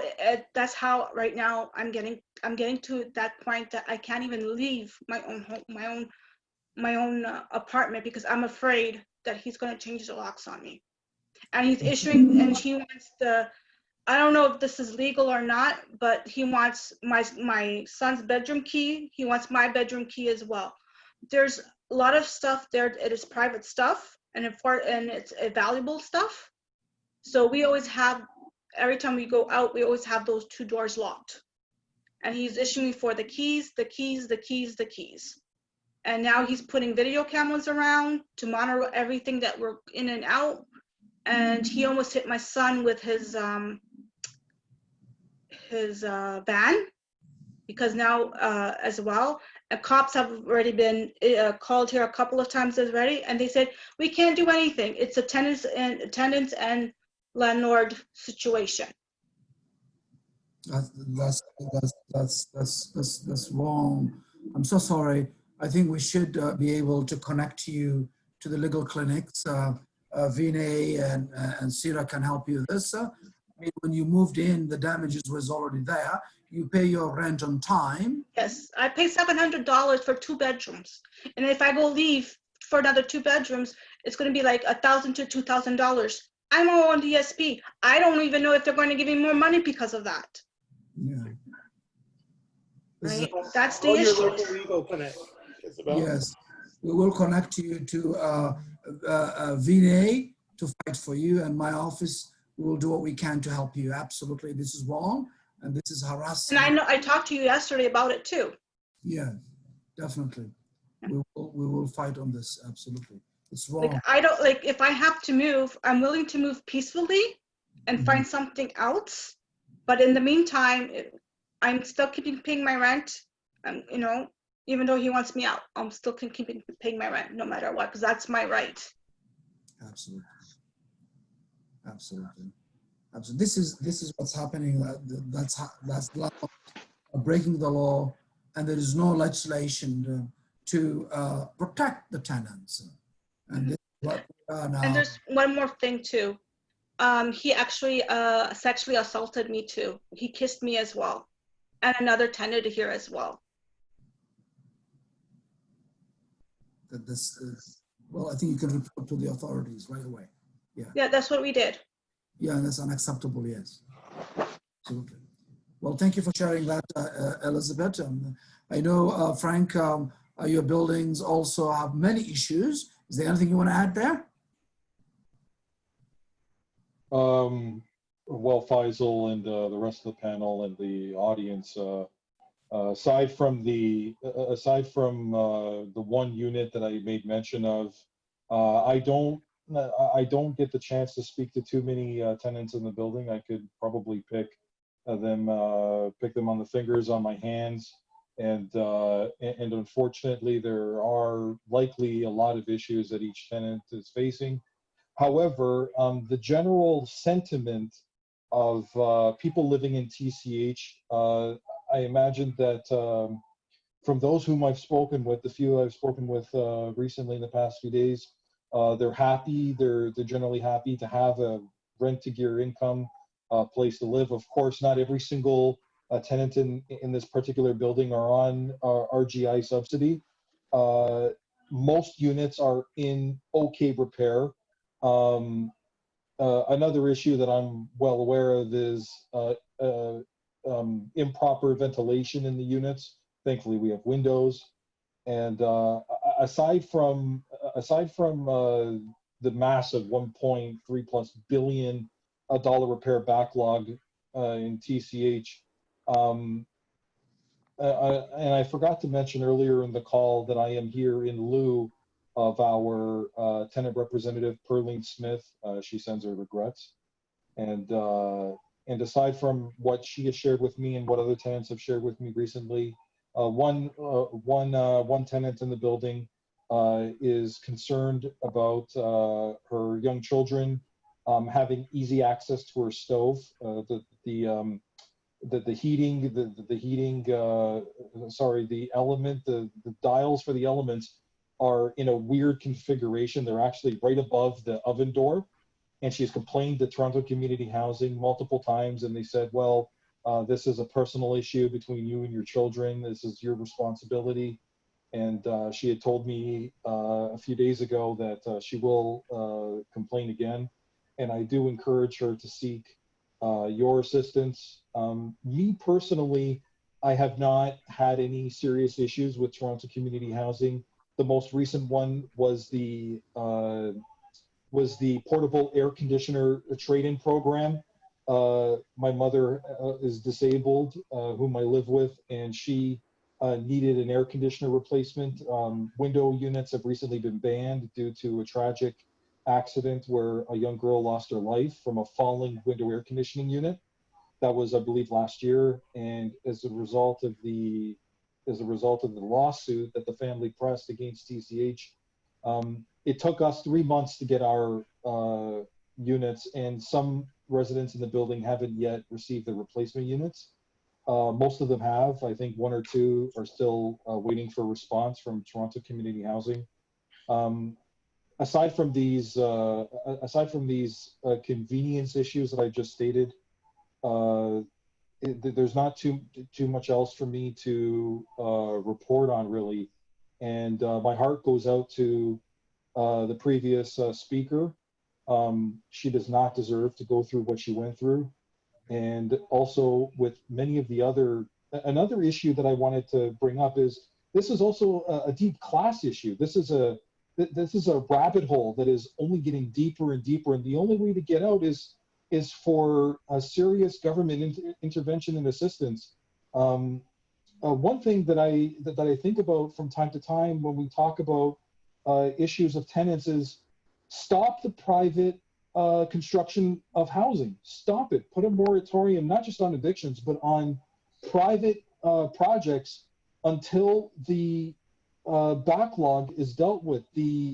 that's how right now I'm getting to that point that I can't even leave my own home, my own apartment because I'm afraid that he's going to change the locks on me. And he's issuing, and he wants I don't know if this is legal or not, but he wants my son's bedroom key. He wants my bedroom key as well. There's a lot of stuff there. It is private stuff and it's valuable stuff. So we always have, every time we go out, we always have those 2 doors locked. And he's issuing for the keys. And now he's putting video cameras around to monitor everything that we're in and out. And he almost hit my son with his van because now as well. Cops have already been called here a couple of times already, and they said we can't do anything. It's a tenants and landlord situation. That's wrong. I'm so sorry. I think we should be able to connect you to the legal clinics. Vinay and Sira can help you with this. I mean, when you moved in, the damages was already there. You pay your rent on time. Yes, I pay $700 for 2 bedrooms. And if I go leave for another 2 bedrooms, it's going to be like $1,000 to $2,000. I'm on DSP. I don't even know if they're going to give me more money because of that. Yeah. This is, right? That's the Call your issue. local legal clinic, Isabel. yes, we will connect you to Vinay to fight for you, and my office will do what we can to help you. Absolutely, this is wrong, and this is And harassment. I know I talked to you yesterday about it too. Yeah, definitely. We will fight on this. Absolutely, it's Like, wrong. I don't, like, if I have to move, I'm willing to move peacefully and Mhm. find something else. But in the meantime, I'm still paying my rent. You know, even though he wants me out, I'm still keeping paying my rent no matter what, because that's my right. Absolutely, absolutely, absolutely. This is what's happening. That's breaking the law, and there is no legislation to protect the tenants. And this is what we are And now. there's one more thing too. He actually sexually assaulted me too. He kissed me as well, and another tenant here as well. That this is, well, I think you can report to the authorities right away. Yeah, that's what we did. Yeah, that's unacceptable. Yes, absolutely. Well, thank you for sharing that, Elizabeth. I know, Frank, your buildings also have many issues. Is there anything you want to add there? Well, Faisal and the rest of the panel and the audience, aside from the one unit that I made mention of, I don't get the chance to speak to too many tenants in the building. I could probably pick them on the fingers on my hands, and unfortunately there are likely a lot of issues that each tenant is facing. However, the general sentiment of people living in TCH, I imagine that from those whom I've spoken with, the few I've spoken with recently in the past few days, they're happy. They're generally happy to have a rent-to-gear income place to live. Of course, not every single tenant in this particular building are on RGI subsidy. Most units are in okay repair. Another issue that I'm well aware of is improper ventilation in the units. Thankfully, we have windows. And aside from the massive 1.3+ billion dollar repair backlog in TCH, and I forgot to mention earlier in the call that I am here in lieu of our tenant representative, Perlene Smith. She sends her regrets. And aside from what she has shared with me and what other tenants have shared with me recently, one tenant in the building is concerned about her young children having easy access to her stove. The dials for the elements are in a weird configuration. They're actually right above the oven door. And she's complained to Toronto Community Housing multiple times, and they said, well, this is a personal issue between you and your children. This is your responsibility. And she had told me a few days ago that she will complain again. And I do encourage her to seek your assistance. Me personally, I have not had any serious issues with Toronto Community Housing. The most recent one was the portable air conditioner trade-in program. My mother is disabled, whom I live with, and she needed an air conditioner replacement. Window units have recently been banned due to a tragic accident where a young girl lost her life from a falling window air conditioning unit. That was, I believe, last year, and as a result of the lawsuit that the family pressed against TCH, it took us 3 months to get our units, and some residents in the building haven't yet received the replacement units. Most of them have. I think one or two are still waiting for a response from Toronto Community Housing. Aside from these convenience issues that I just stated, there's not too much else for me to report on, really. And my heart goes out to the previous speaker. She does not deserve to go through what she went through. And also with many of the other another issue that I wanted to bring up is this is also a deep class issue. This is a rabbit hole that is only getting deeper and deeper, and the only way to get out is for a serious government intervention and assistance. One thing that I think about from time to time when we talk about issues of tenants is stop the private construction of housing. Stop it. Put a moratorium, not just on evictions, but on private projects until the backlog is dealt with. The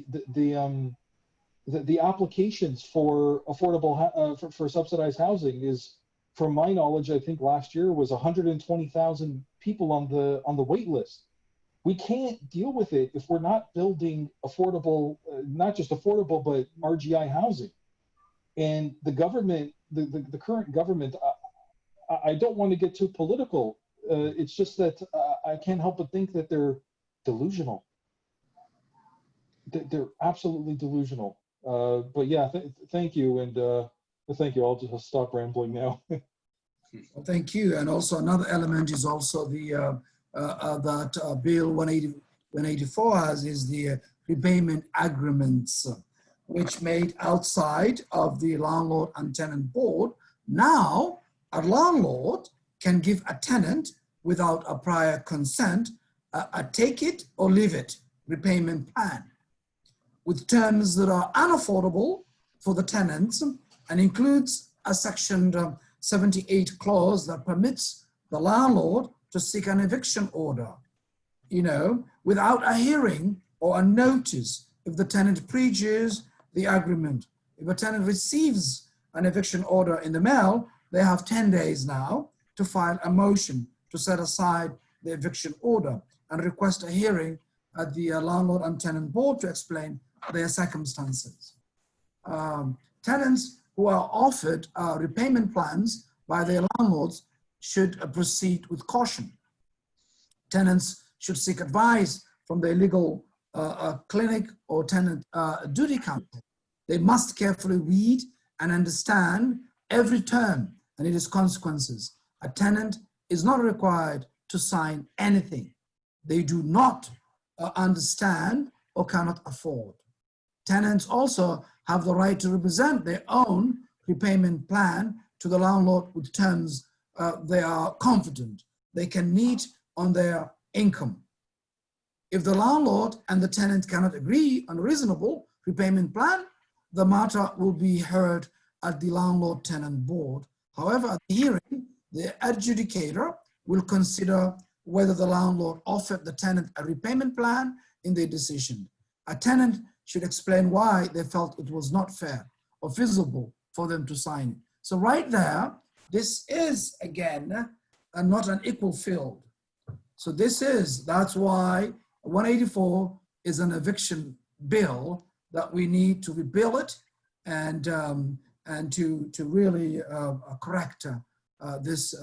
applications for affordable for subsidized housing is, from my knowledge, I think last year was 120,000 people on the wait list. We can't deal with it if we're not building affordable, not just affordable, but RGI housing. And the government, the current government, I don't want to get too political. It's just that I can't help but think that they're delusional. They're absolutely delusional. But yeah, thank you. And thank you. I'll just stop rambling now. Well, thank you. And also another element is also the that Bill 184 has is the repayment agreements, which made outside of the landlord and tenant board. Now, a landlord can give a tenant without a prior consent a take it or leave it repayment plan with terms that are unaffordable for the tenants and includes a section 78 clause that permits the landlord to seek an eviction order, without a hearing or a notice if the tenant breaches the agreement. If a tenant receives an eviction order in the mail, they have 10 days now to file a motion to set aside the eviction order and request a hearing at the landlord and tenant board to explain their circumstances. Tenants who are offered repayment plans by their landlords should proceed with caution. Tenants should seek advice from their legal clinic or tenant duty counsel. They must carefully read and understand every term and its consequences. A tenant is not required to sign anything they do not understand or cannot afford. Tenants also have the right to represent their own repayment plan to the landlord with terms they are confident they can meet on their income. If the landlord and the tenant cannot agree on a reasonable repayment plan, the matter will be heard at the landlord-tenant board. However, at the hearing, the adjudicator will consider whether the landlord offered the tenant a repayment plan in their decision. A tenant should explain why they felt it was not fair or feasible for them to sign it. So right there, this is, again, not an equal field. So that's why 184 is an eviction bill that we need to rebuild it and to really correct this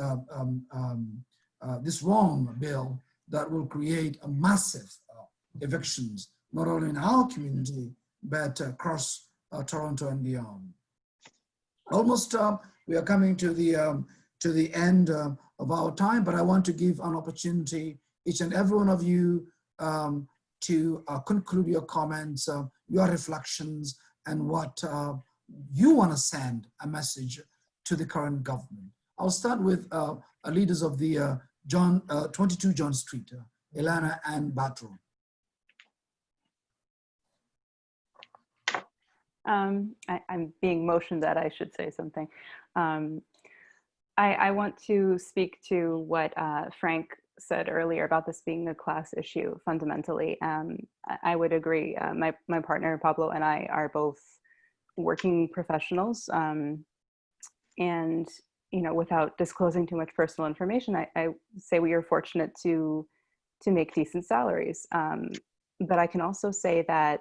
wrong bill that will create a massive evictions, not only in our community, but across Toronto and beyond. Almost, we are coming to the end of our time, but I want to give an opportunity, each and every one of you, to conclude your comments, your reflections, and what you want to send a message to the current government. I'll start with leaders of the 22 John Street, Ilana and Batro. I'm being motioned that I should say something. I want to speak to what Frank said earlier about this being a class issue fundamentally. I would agree. My partner Pablo and I are both working professionals, and without disclosing too much personal information, I say we are fortunate to make decent salaries. But I can also say that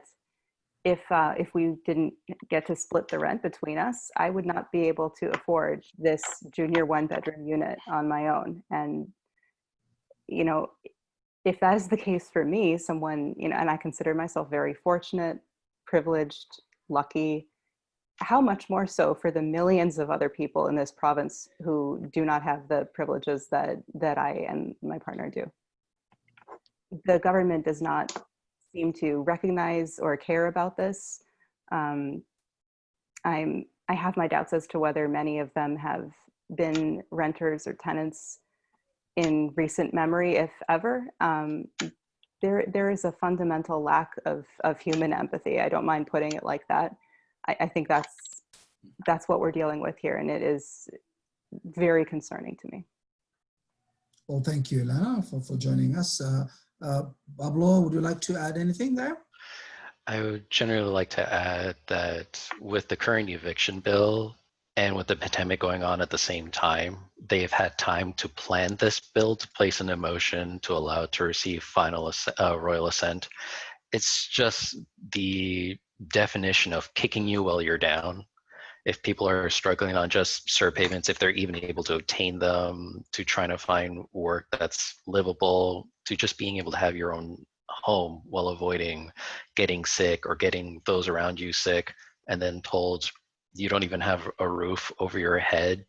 if we didn't get to split the rent between us, I would not be able to afford this junior 1-bedroom unit on my own. And if that is the case for me, someone, and I consider myself very fortunate, privileged, lucky, how much more so for the millions of other people in this province who do not have the privileges that I and my partner do. The government does not seem to recognize or care about this. I have my doubts as to whether many of them have been renters or tenants in recent memory, if ever. There is a fundamental lack of human empathy. I don't mind putting it like that. I think that's what we're dealing with here, and it is very concerning to me. Well, thank you, Ilana, for joining us. Pablo, would you like to add anything there? I would generally like to add that with the current eviction bill and with the pandemic going on at the same time, they've had time to plan this bill, to place an motion to allow it to receive final royal assent. It's just the definition of kicking you while you're down. If people are struggling on just CERB payments, if they're even able to obtain them, to trying to find work that's livable, to just being able to have your own home while avoiding getting sick or getting those around you sick, and then told you don't even have a roof over your head.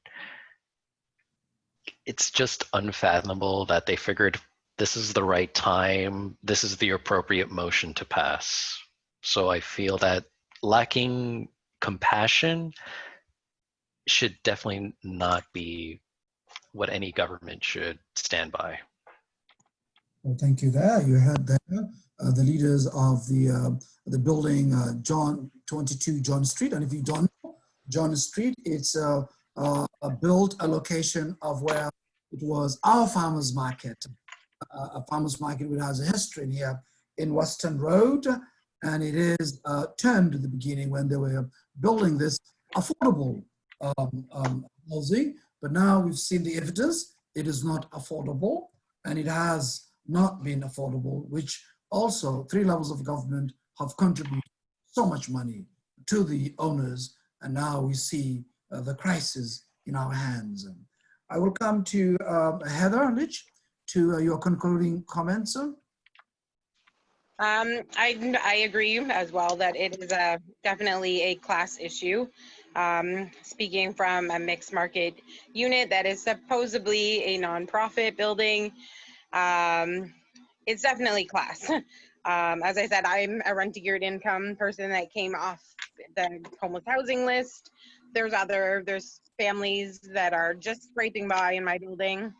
It's just unfathomable that they figured this is the right time, this is the appropriate motion to pass. So I feel that lacking compassion should definitely not be what any government should stand by. Well, thank you there. You heard there the leaders of the building John 22 John Street. And if you don't know John Street, it's built a location of where it was our farmers market, a farmers market which has a history here in Western Road. And it is turned at the beginning when they were building this affordable housing. But now we've seen the evidence. It is not affordable, and it has not been affordable, which also 3 levels of government have contributed so much money to the owners, and now we see the crisis in our hands. I will come to Heather Leich to your concluding comments. I agree as well that it is definitely a class issue. Speaking from a mixed market unit that is supposedly a nonprofit building, it's definitely class. As I said, I'm a rent-to-geared income person that came off the homeless housing list. There's families that are just scraping by in my building,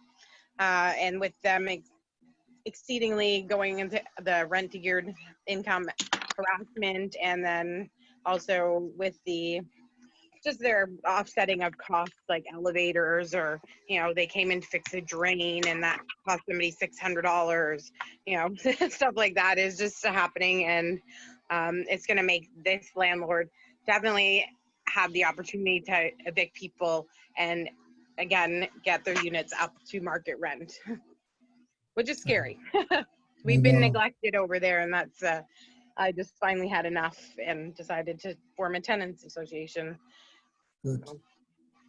and with them exceedingly going into the rent-to-geared income harassment, and then also with just their offsetting of costs like elevators, or they came in to fix a drain and that cost somebody $600, stuff like that is just happening. And it's going to make this landlord definitely have the opportunity to evict people and again get their units up to market rent, which is scary. We've been neglected over there, and that's I just finally had enough and decided to form a tenants association. Good.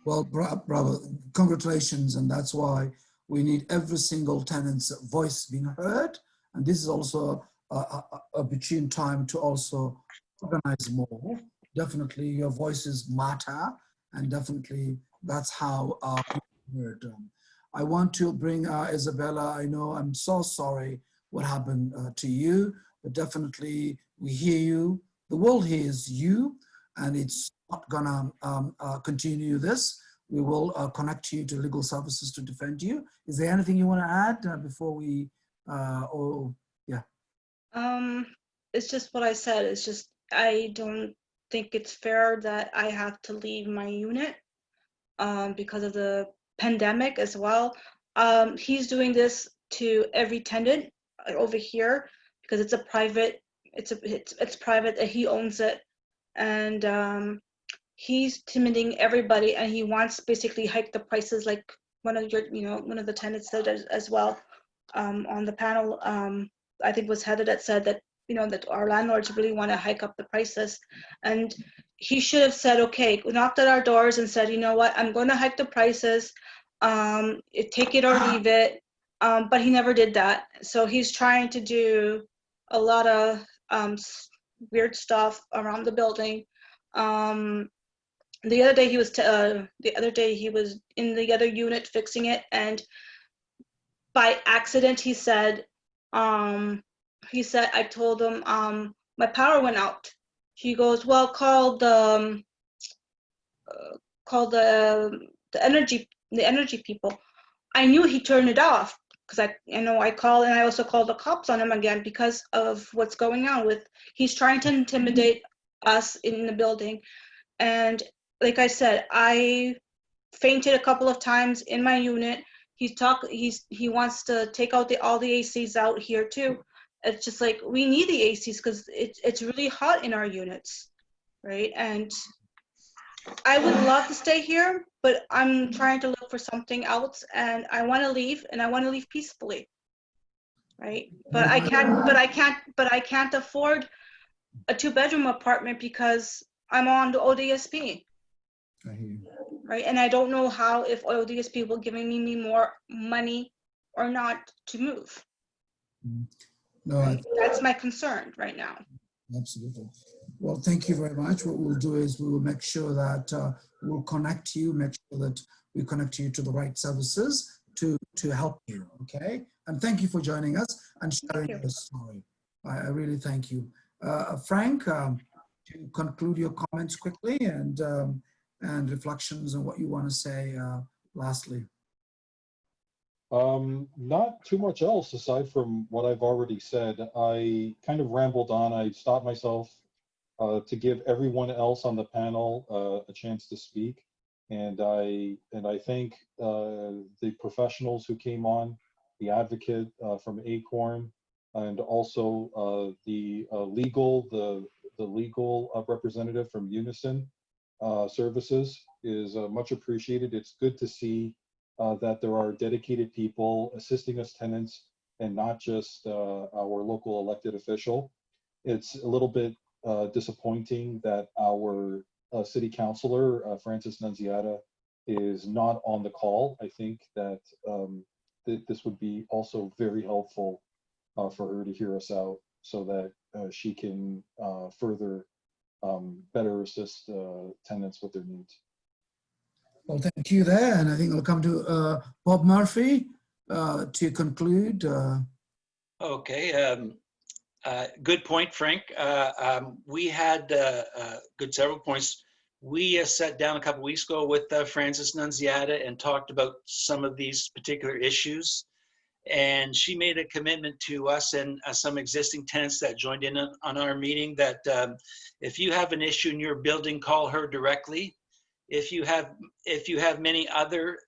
Well, bravo, congratulations. And that's why we need every single tenant's voice being heard. And this is also a opportune time to also organize more. Definitely your voices matter, and definitely that's how people heard. I want to bring Isabella. I know I'm so sorry what happened to you, but definitely we hear you. The world hears you, and it's not gonna continue this. We will connect you to legal services to defend you. Is there anything you want to add before we, yeah? It's just what I said. It's just, I don't think it's fair that I have to leave my unit because of the pandemic as well. He's doing this to every tenant over here because it's a private, it's private, and he owns it. And he's intimidating everybody, and he wants basically hike the prices, like one of the tenants said as well on the panel. I think it was Heather that said that that our landlords really want to hike up the prices, and he should have said, okay, knocked at our doors and said, you know what, I'm going to hike the prices, take it or leave it, but he never did that. So he's trying to do a lot of weird stuff around the building. The other day he was in the other unit fixing it, and by accident he said, I told him my power went out. He goes, well, call the energy people. I knew he turned it off because I called, and I also called the cops on him again because of what's going on with, he's trying to intimidate us in the building. And like I said, I fainted a couple of times in my unit. He wants to take out all the ACs out here too. It's just like, we need the ACs because it's really hot in our units, right? And I would love to stay here, but I'm trying to look for something else, and I want to leave, and I want to leave peacefully, right? But I can't afford a 2-bedroom apartment because I'm on the ODSP. I hear you. Right, and I don't know how, if ODSP will giving me more money or not to move. No, Right? That's my concern right now. absolutely. Well, thank you very much. What we'll do is we will make sure that we'll connect you, make sure that we connect you to the right services to help you, okay? And thank you for joining us and sharing your story. I really thank you. Frank, to conclude your comments quickly and reflections on what you want to say lastly. Not too much else aside from what I've already said. I kind of rambled on. I stopped myself to give everyone else on the panel a chance to speak. And I thank the professionals who came on, the advocate from Acorn, and also the legal representative from Unison Services is much appreciated. It's good to see that there are dedicated people assisting us tenants and not just our local elected official. It's a little bit disappointing that our city councilor, Frances Nunziata, is not on the call. I think that this would be also very helpful for her to hear us out so that she can further better assist tenants with their needs. Well, thank you there. And I think we'll come to Bob Murphy to conclude. Okay. Good point, Frank. We had good several points. We sat down a couple weeks ago with Frances Nunziata and talked about some of these particular issues. And she made a commitment to us and some existing tenants that joined in on our meeting that if you have an issue in your building, call her directly. If you have many other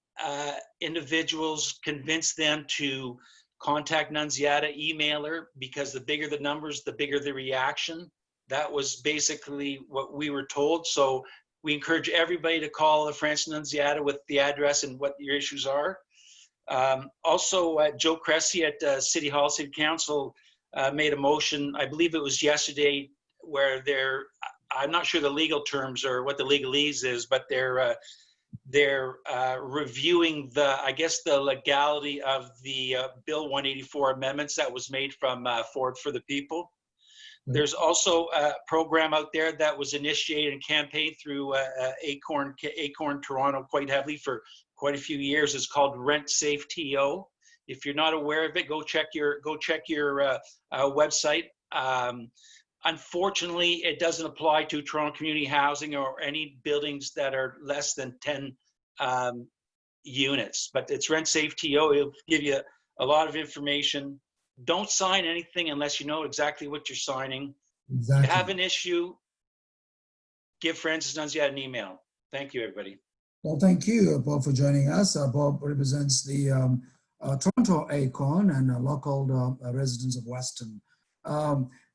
individuals, convince them to contact Nunziata, email her, because the bigger the numbers, the bigger the reaction. That was basically what we were told. So we encourage everybody to call Frances Nunziata with the address and what your issues are. Also, Joe Cressy at City Hall, City Council made a motion, I believe it was yesterday, where I'm not sure the legal terms or what the legalese is, but they're reviewing the legality of the Bill 184 amendments that was made from Forward for the People. There's also a program out there that was initiated and campaigned through Acorn Toronto quite heavily for quite a few years. It's called Rent Safe TO. If you're not aware of it, go check your website. Unfortunately, it doesn't apply to Toronto Community Housing or any buildings that are less than 10 units, but it's Rent Safe TO. It'll give you a lot of information. Don't sign anything unless you know exactly what you're signing. Exactly. If you have an issue, give Frances Nunziata an email. Thank you, everybody. Well, thank you, Bob, for joining us. Bob represents the Toronto Acorn and local residents of Weston.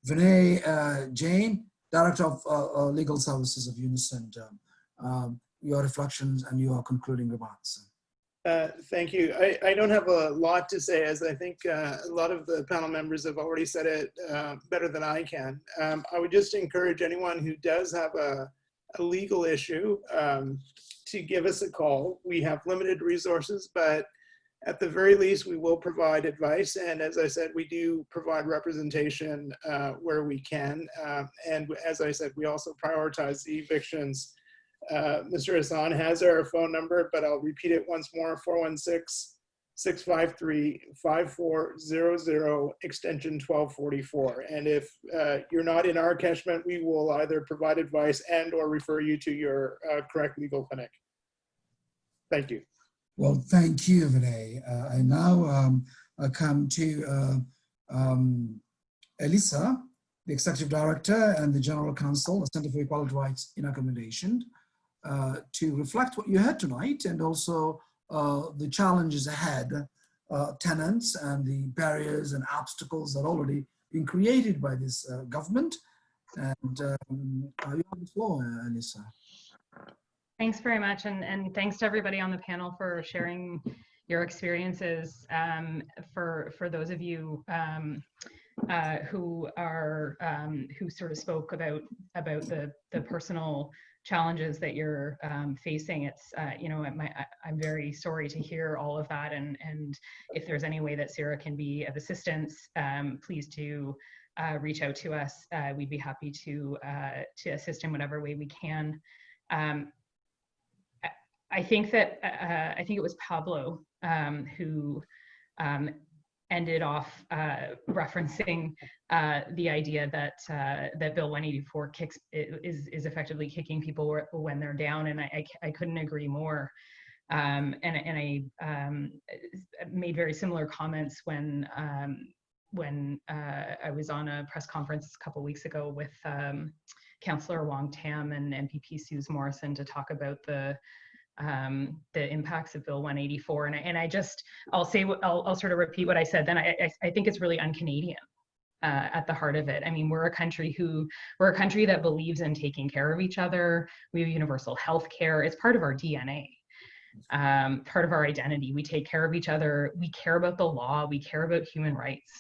Vinay Jain, Director of Legal Services of Unison, your reflections and your concluding remarks. Thank you. I don't have a lot to say, as I think a lot of the panel members have already said it better than I can. I would just encourage anyone who does have a legal issue to give us a call. We have limited resources, but at the very least, we will provide advice. And as I said, we do provide representation where we can. And as I said, we also prioritize the evictions Mr. Hassan has our phone number, but I'll repeat it once more, 416-653-5400, extension 1244. And if you're not in our catchment, we will either provide advice and or refer you to your correct legal clinic. Thank you. Well, thank you, Vinay. I now come to Alyssa, the Executive Director and the General Counsel, the Center for Equality Rights in Accommodation, to reflect what you heard tonight and also the challenges ahead, tenants and the barriers and obstacles that are already been created by this government. And you have the floor, Alyssa. Thanks very much, and thanks to everybody on the panel for sharing your experiences. For those of you who sort of spoke about the personal challenges that you're facing, it's I'm very sorry to hear all of that, and if there's any way that Sarah can be of assistance, please do reach out to us. We'd be happy to assist in whatever way we can. I think it was Pablo who ended off referencing the idea that Bill 184 is effectively kicking people when they're down, and I couldn't agree more. And I made very similar comments when I was on a press conference a couple weeks ago with Councillor Wong Tam and MPP Suze Morrison to talk about the impacts of Bill 184, and I'll sort of repeat what I said then. I think it's really un-Canadian at the heart of it. I mean, we're a country that believes in taking care of each other. We have universal health care. It's part of our DNA, part of our identity. We take care of each other. We care about the law. We care about human rights.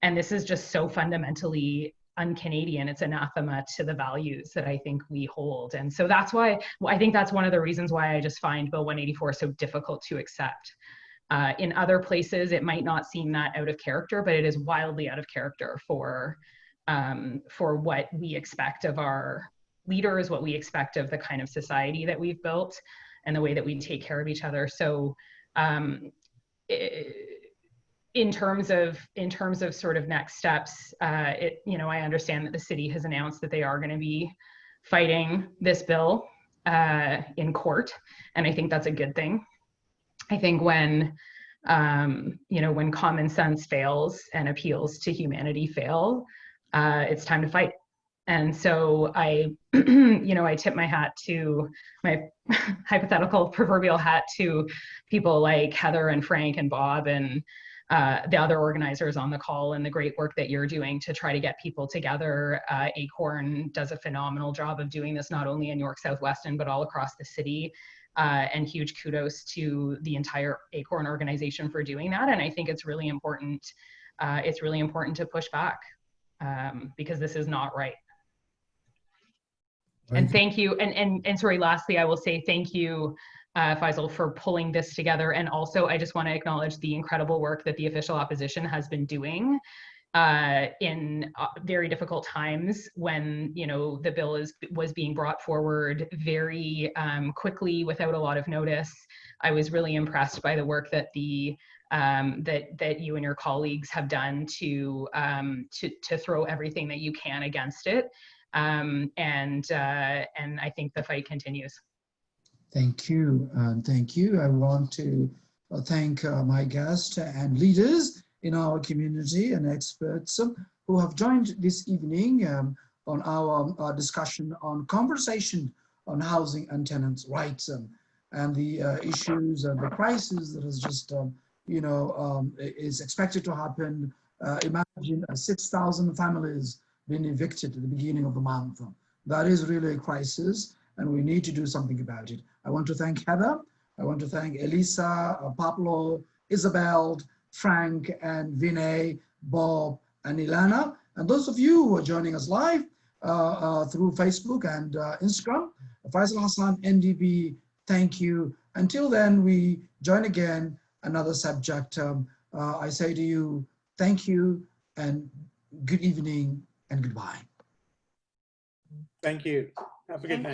And this is just so fundamentally un-Canadian. It's anathema to the values that I think we hold. And so that's why, I think that's one of the reasons why I just find Bill 184 so difficult to accept. In other places, it might not seem that out of character, but it is wildly out of character for what we expect of our leaders, what we expect of the kind of society that we've built, and the way that we take care of each other. So in terms of sort of next steps, I understand that the city has announced that they are going to be fighting this bill in court, and I think that's a good thing. I think when common sense fails and appeals to humanity fail, it's time to fight. And so I tip my hat to my hypothetical proverbial hat to people like Heather and Frank and Bob and the other organizers on the call, and the great work that you're doing to try to get people together. Acorn does a phenomenal job of doing this, not only in York South-Weston, but all across the city. And huge kudos to the entire Acorn organization for doing that. And I think it's really important. It's really important to push back because this is not right. And thank you. And sorry, lastly, I will say thank you, Faisal, for pulling this together. And also, I just want to acknowledge the incredible work that the official opposition has been doing in very difficult times when, the bill was being brought forward very quickly without a lot of notice. I was really impressed by the work that that you and your colleagues have done to throw everything that you can against it. And I think the fight continues. Thank you. Thank you. I want to thank my guests and leaders in our community and experts who have joined this evening on our discussion on conversation on housing and tenants' rights and the issues and the crisis that has just, is expected to happen. Imagine 6,000 families being evicted at the beginning of the month. That is really a crisis, and we need to do something about it. I want to thank Heather. I want to thank Alyssa, Pablo, Isabel, Frank, and Vinay, Bob, and Ilana. And those of you who are joining us live through Facebook and Instagram, Faisal Hassan, NDP, thank you. Until then, we join again, another subject. I say to you, thank you, and good evening, and goodbye. Thank you. Have a good night.